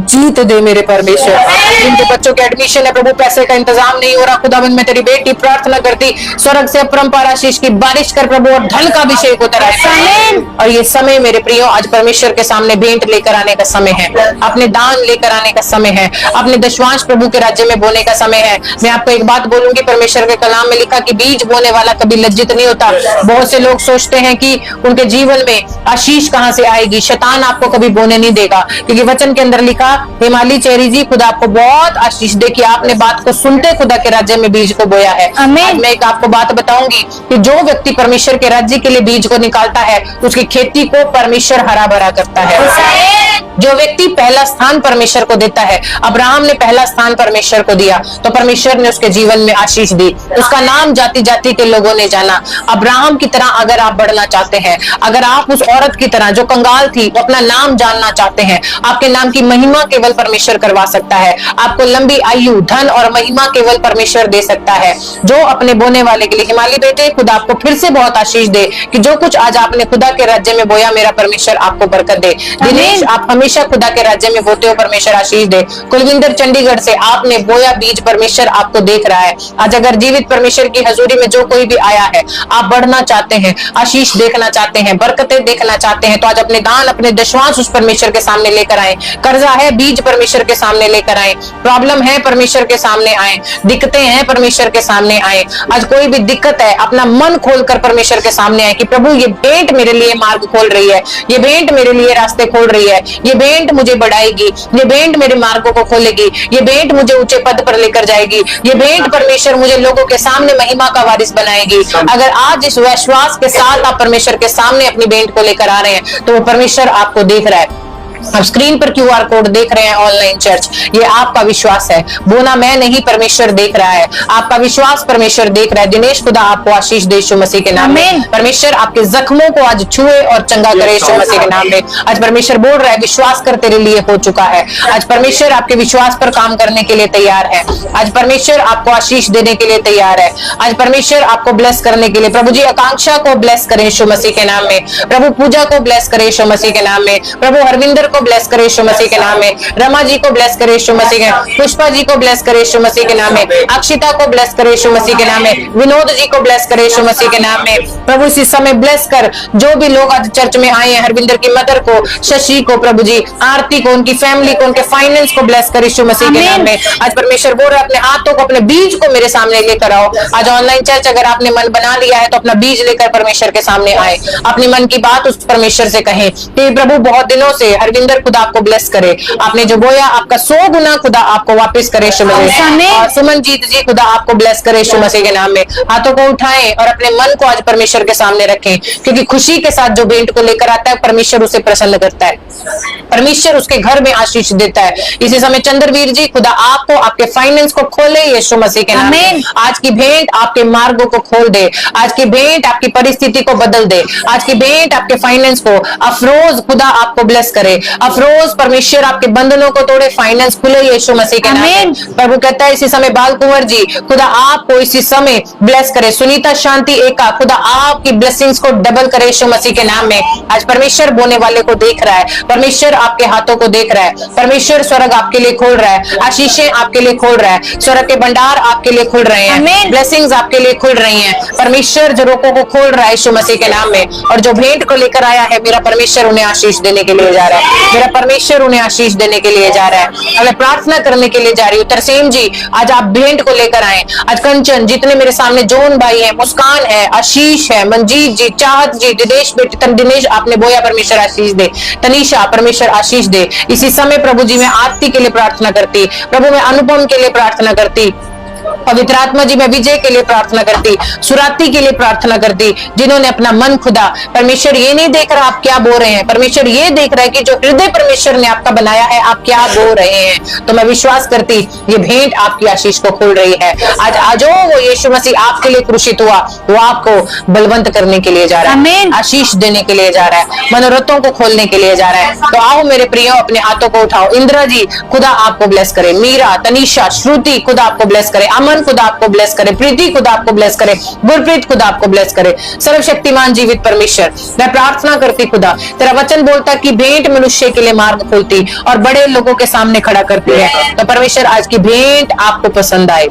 S1: जीत दे मेरे परमेश्वर। जिनके बच्चों के एडमिशन है प्रभु, पैसे का इंतजाम नहीं हो रहा, खुदाबंद मैं तेरी बेटी प्रार्थना करती स्वर्ग से अपरंपार आशीष की बारिश कर प्रभु और धन का अभिषेक होता रहे। और ये समय मेरे प्रियो आज परमेश्वर के सामने भेंट लेकर आने का समय है, अपने दान लेकर आने का समय है, अपने दशवांश प्रभु के राज्य में बोने का समय है। मैं आपको एक बात बोलूंगी, परमेश्वर के कलाम में लिखा कि बीज बोने वाला कभी लज्जित नहीं होता। बहुत से लोग सोचते हैं कि उनके जीवन में आशीष कहां से आएगी, शैतान आपको कभी बोने नहीं देगा, क्योंकि वचन के अंदर लिखा हिमाली चेरी जी खुदा आपको बहुत आशीष दे कि आपने बात को सुनते खुदा के राज्य में बीज को बोया है। आज मैं एक आपको बात बताऊंगी कि जो व्यक्ति परमेश्वर के राज्य के लिए बीज को निकालता है उसकी खेती को परमेश्वर हरा भरा करता है। जो व्यक्ति पहला स्थान परमेश्वर को देता है, अब्राहम ने पहला स्थान परमेश्वर को दिया तो परमेश्वर ने उसके जीवन में आशीष दी, उसका नाम जाति जाति के लोगों ने जाना। अब्राहम की तरह अगर आप बढ़ना चाहते हैं, अगर आप उस औरत की तरह जो कंगाल थी वो अपना नाम जानना चाहते हैं, आपके नाम की महिमा केवल परमेश्वर करवा सकता है। आपको लंबी आयु, धन और महिमा केवल परमेश्वर दे सकता है। जो अपने बोने वाले के लिए, हिमालय बेटे खुदा आपको फिर से बहुत आशीष दे कि जो कुछ आज आपने खुदा के राज्य में बोया मेरा परमेश्वर आपको बरकत दे। दिनेश आप हमेशा खुदा के राज्य में बोते हो, परमेश्वर आशीष दे। कुलविंदर चंडीगढ़ से आपने बोया बीज, परमेश्वर आपको देख रहा है। आज अगर जीवित परमेश्वर की हजूरी में जो कोई भी आया है, आप बढ़ना चाहते हैं, आशीष देखना चाहते हैं, बरकतें देखना चाहते हैं, तो आज अपने दान, अपने दशवांश उस परमेश्वर के सामने लेकर आए। कर्जा है, बीज परमेश्वर के सामने लेकर आए। प्रॉब्लम है, परमेश्वर के सामने आए। दिक्कतें हैं, परमेश्वर के सामने आए। आज कोई भी दिक्कत है, अपना मन खोलकर परमेश्वर के सामने आए कि प्रभु ये भेंट मेरे लिए मार्ग खोल रही है, ये भेंट मेरे लिए रास्ते खोल रही है, ये भेंट मुझे बढ़ाएगी, ये भेंट मेरे मार्गों को खोलेगी, ये भेंट मुझे ऊंचे पद पर लेकर जाएगी, ये भेंट परमेश्वर मुझे लोगों के सामने महिमा का वारिस बनाएगी। अगर आज इस विश्वास के साथ आप परमेश्वर के सामने अपनी भेंट को लेकर आ रहे हैं तो वो परमेश्वर आपको देख रहा है। आप स्क्रीन पर क्यूआर कोड देख रहे हैं, ऑनलाइन चर्च, ये आपका विश्वास है। बोना मैं नहीं, परमेश्वर देख रहा है। आपका विश्वास परमेश्वर देख रहा है। दिनेश खुदा आपको आशीष दे यीशु मसीह के नाम में। परमेश्वर आपके जख्मों को आज छुए और चंगा करे यीशु मसीह के नाम में। आज परमेश्वर बोल रहा है विश्वास कर तेरे लिए हो चुका है। आज परमेश्वर आपके विश्वास पर काम करने के लिए तैयार है। आज परमेश्वर आपको आशीष देने के लिए तैयार है। आज परमेश्वर आपको ब्लेस करने के लिए, प्रभु जी आकांक्षा को ब्लेस करें यीशु मसीह के नाम में। प्रभु पूजा को ब्लेस करें यीशु मसीह के नाम में। प्रभु हरविंदर को ब्लेस करे यीशु मसीह के नाम में। रमा जी को ब्लेस करे यीशु मसीह के नाम में। पुष्पा जी को ब्लेस करे यीशु मसीह के नाम में। अक्षिता को ब्लेस करे यीशु मसीह के नाम में। विनोद जी को ब्लेस करे यीशु मसीह के नाम में। प्रभु इसी समय ब्लेस कर जो भी लोग आज चर्च में आए हैं, हरविंदर की मदर को, शशि को, प्रभु जी आरती को, उनकी फैमिली को, उनके फाइनेंस को ब्लेस कर यीशु मसीह के नाम में। आज परमेश्वर बोल रहा है अपने हाथों को, अपने बीज को मेरे सामने लेकर आओ। आज ऑनलाइन चर्च अगर आपने मन बना लिया है तो अपना बीज लेकर परमेश्वर के सामने आए, अपनी मन की बात उस परमेश्वर से कहें कि प्रभु बहुत दिनों से हरविंदर खुदा आपको ब्लेस करे, आपने जो बोया आपका 100 गुना खुदा आपको वापस करे यीशु मसीह। और सुमनजीत जी खुदा आपको ब्लेस करे यीशु मसीह के नाम में। हाथों को उठाएं और अपने मन को आज परमेश्वर के सामने रखें, क्योंकि खुशी के साथ जो भेंट को लेकर आता है परमेश्वर उसे प्रसन्न करता है, परमेश्वर उसके घर में आशीष देता है। इसी समय चंद्रवीर जी खुदा आपको, आपके फाइनेंस को खोले यीशु मसीह के नाम में। आज की भेंट आपके मार्गों को खोल दे, आज की भेंट आपकी परिस्थिति को बदल दे, आज की भेंट आपके फाइनेंस को, अफरोज खुदा आपको ब्लेस करे। अफरोज परमेश्वर आपके बंधनों को तोड़े, फाइनेंस खुले यीशु मसीह के नाम में। प्रभु कहता है इसी समय बाल कुंवर जी खुदा आपको इसी समय ब्लेस करे। सुनीता शांति एका खुदा आपकी ब्लेसिंग्स को डबल करे यीशु मसीह के नाम में। आज परमेश्वर बोने वाले को देख रहा है, परमेश्वर आपके हाथों को देख रहा है, परमेश्वर स्वर्ग आपके लिए खोल रहा है, आशीषें आपके लिए खोल रहा है, स्वर्ग के भंडार आपके लिए खुल रहे हैं, ब्लेसिंग्स आपके लिए खुल रही हैं। परमेश्वर झरोकों को खोल रहा है यीशु मसीह के नाम में। और जो भेंट को लेकर आया है मेरा परमेश्वर उन्हें आशीष देने के लिए जा रहा है, मेरा परमेश्वर उन्हें आशीष देने के लिए जा रहा है। अब मैं प्रार्थना करने के लिए जा रही हूँ। तरसेम जी आज आप भेंट को लेकर आए। आज कंचन, जितने मेरे सामने जोन भाई है, मुस्कान है, आशीष है, मंजीत जी, चाहत जी, दिनेश बेटे दिनेश आपने बोया परमेश्वर आशीष दे, तनीषा परमेश्वर आशीष दे। इसी समय प्रभु जी मैं आरती के लिए प्रार्थना करती, प्रभु मैं अनुपम के लिए प्रार्थना करती, पवित्र आत्मा जी मैं विजय के लिए प्रार्थना करती, सुराती के लिए प्रार्थना करती, जिन्होंने अपना मन खुदा, परमेश्वर ये नहीं देख रहा आप क्या बोल रहे हैं, परमेश्वर ये देख रहा है कि जो हृदय परमेश्वर ने आपका बनाया है आप क्या बोल रहे हैं। तो मैं विश्वास करती ये भेंट आपकी आशीष को खोल रही है। आज आजो वो यीशु मसीह आपके लिए क्रूसित हुआ, वो आपको बलवंत करने के लिए जा रहा है,
S3: आमीन।
S1: आशीष देने के लिए जा रहा है, मनोरथों को खोलने के लिए जा रहा है। तो आओ मेरे प्रियो अपने हाथों को उठाओ। इंदिरा जी खुदा आपको ब्लेस करे, मीरा, तनीषा, श्रुति खुदा आपको ब्लेस करे, अमन खुदा आपको ब्लेस करे, प्रीति खुदा आपको ब्लेस करे, गुरप्रीत खुदा आपको ब्लेस करे। सर्वशक्तिमान जीवित परमेश्वर मैं प्रार्थना करती खुदा, तेरा वचन बोलता कि भेंट मनुष्य के लिए मार्ग खोलती और बड़े लोगों के सामने खड़ा करती है। तो परमेश्वर आज की भेंट आपको पसंद आए।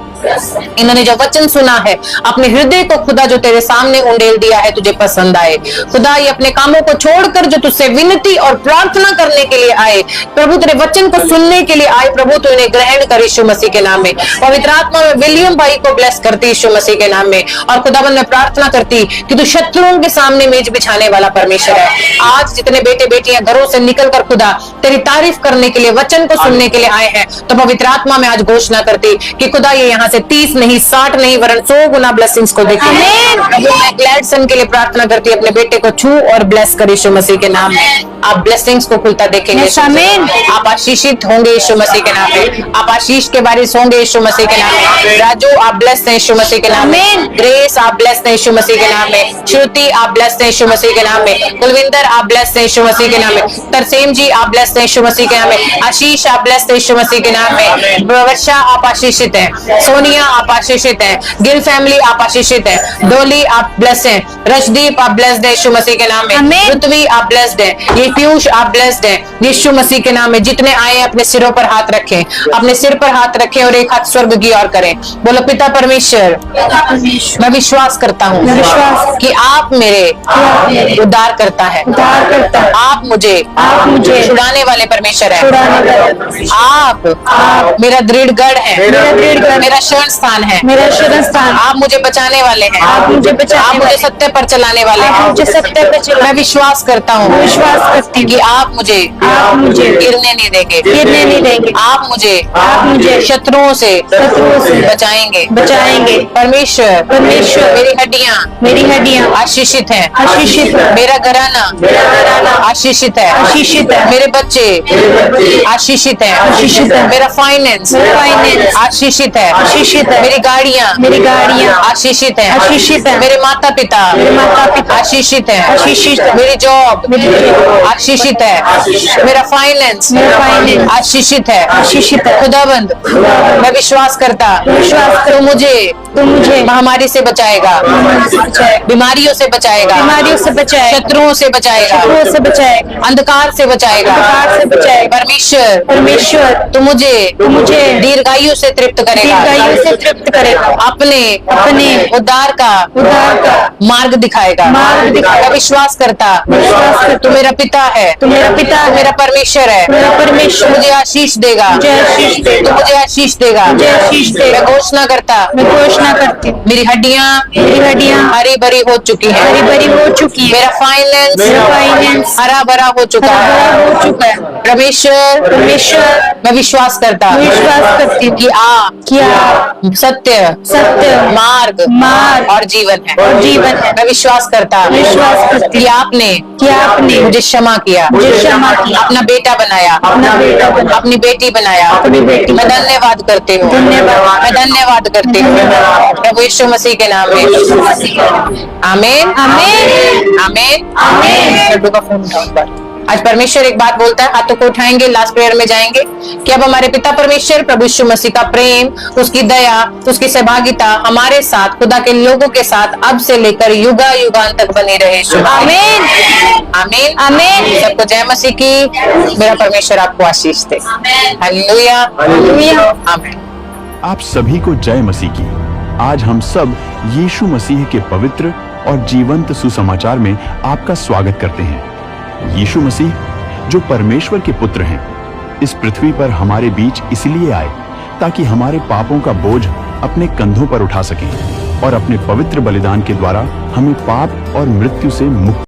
S1: इन्होंने जो वचन सुना है अपने हृदय को खुदा जो तेरे सामने उंडेल दिया है तुझे पसंद आए। खुदा ये अपने कामों को छोड़कर जो तुझसे विनती और प्रार्थना करने के लिए आए, प्रभु तेरे वचन को सुनने के लिए आए, प्रभु तू इन्हें ग्रहण कर यीशु मसीह के नाम में। पवित्र आत्मा में विलियम भाई को ब्लेस करती यीशु मसीह के नाम में। और खुदाबंद मैं प्रार्थना करती कि तू शत्रुओं के सामने मेज बिछाने वाला परमेश्वर है। आज जितने बेटे बेटियां घरों से निकलकर खुदा तेरी तारीफ करने के लिए, वचन को सुनने के लिए आए हैं, तो पवित्र आत्मा में आज घोषणा करती कि खुदा ये यहाँ से 30 नहीं 60 नहीं वरन 100 गुना ब्लेसिंग्स को देखें। मैं ग्लैडसन के लिए प्रार्थना करती अपने बेटे को छू और ब्लेस कर यीशु मसीह के नाम में। आप ब्लेसिंग्स को खुलता देखेंगे, आप आशीषित होंगे यीशु मसीह के नाम में, आप आशीष के बारिश होंगे यीशु मसीह के नाम में। राजू आप ब्लेस हैं यीशु मसीह के नाम में, ग्रेस आप ब्लेस हैं यीशु मसीह के नाम में, श्रुति आप ब्लेस हैं यीशु मसीह के नाम में, कुलविंदर आप ब्लेस हैं यीशु मसीह के नाम में, तरसेम जी आप ब्लेस हैं यीशु मसीह के नाम में, आशीष आप ब्लेस हैं यीशु मसीह के नाम में, वर्षा आप आशीषित हैं, सोनिया आप आशीषित हैं, गिल फैमिली आप आशीषित हैं, डोली आप ब्लेस हैं, रशदीप आप ब्लेस्ड हैं यीशु मसीह के नाम में, पृथ्वी आप ब्लेस्ड हैं, ये पीयूष आप ब्लेस्ड हैं यीशु मसीह के नाम में। जितने आए हैं अपने सिरों पर हाथ रखें, अपने सिर पर हाथ रखें और एक हाथ स्वर्ग की ओर करें। बोलो पिता परमेश्वर मैं विश्वास करता हूँ कि आप मेरे उद्धार करता है, आप मुझे छुड़ाने वाले परमेश्वर है, आप मेरा दृढ़ गढ़ है, मेरा शरण स्थान है, आप मुझे बचाने वाले हैं, आप मुझे सत्य पर चलाने वाले हैं। मैं विश्वास करता हूँ कि आप मुझे गिरने नहीं देंगे, आप मुझे शत्रुओं से बचाएंगे। परमेश्वर मेरी हड्डियां आशीषित हैं, मेरा घराना आशीषित है, मेरे बच्चे आशीषित हैं, मेरा फाइनेंस आशीषित है, मेरी गाड़ियां आशीषित है, मेरे माता पिता आशीषित है, मेरी जॉब आशीषित है, मेरा फाइनेंस आशीषित है। खुदाबंद मैं विश्वास करता तो मुझे महामारी से बचाएगा, बीमारियों से बचाएगा, शत्रुओं से बचाएगा, अंधकार से बचाएगा। परमेश्वर तू मुझे दीर्घायु से तृप्त करेगा, अपने उद्धार का मार्ग दिखाएगा। मैं विश्वास करता तू मेरा पिता है, तू मेरा परमेश्वर है, मुझे आशीष देगा, तू मुझे आशीष देगा। मैं घोषणा करती मेरी हड्डियां हरी भरी हो चुकी है, मेरा फाइनेंस हरा भरा हो चुका है। परमेश्वर मैं विश्वास करती कि आप सत्य मार्ग और जीवन है। मैं विश्वास करता कि आपने मुझे क्षमा किया, अपना बेटा बनाया, अपनी बेटी बनाया। मैं धन्यवाद करती हूँ, प्रभु यीशु मसीह के नाम में। आमीन आमीन आमीन। आज परमेश्वर एक बात बोलता है, हाथों को उठाएंगे, लास्ट प्रेयर में जाएंगे कि अब हमारे पिता परमेश्वर प्रभु यीशु मसीह का प्रेम, उसकी दया, उसकी सहभागिता हमारे साथ, खुदा के लोगों के साथ अब से लेकर युगा युगान तक बनी रहे। आमीन आमीन आमीन। सबको जय मसीह की। मेरा परमेश्वर आपको आशीष दे। हालेलुया हालेलुया आमीन।
S4: आप सभी को जय मसीह की। आज हम सब यीशु मसीह के पवित्र और जीवंत सुसमाचार में आपका स्वागत करते हैं। यीशु मसीह जो परमेश्वर के पुत्र हैं, इस पृथ्वी पर हमारे बीच इसलिए आए ताकि हमारे पापों का बोझ अपने कंधों पर उठा सकें और अपने पवित्र बलिदान के द्वारा हमें पाप और मृत्यु से मुक्त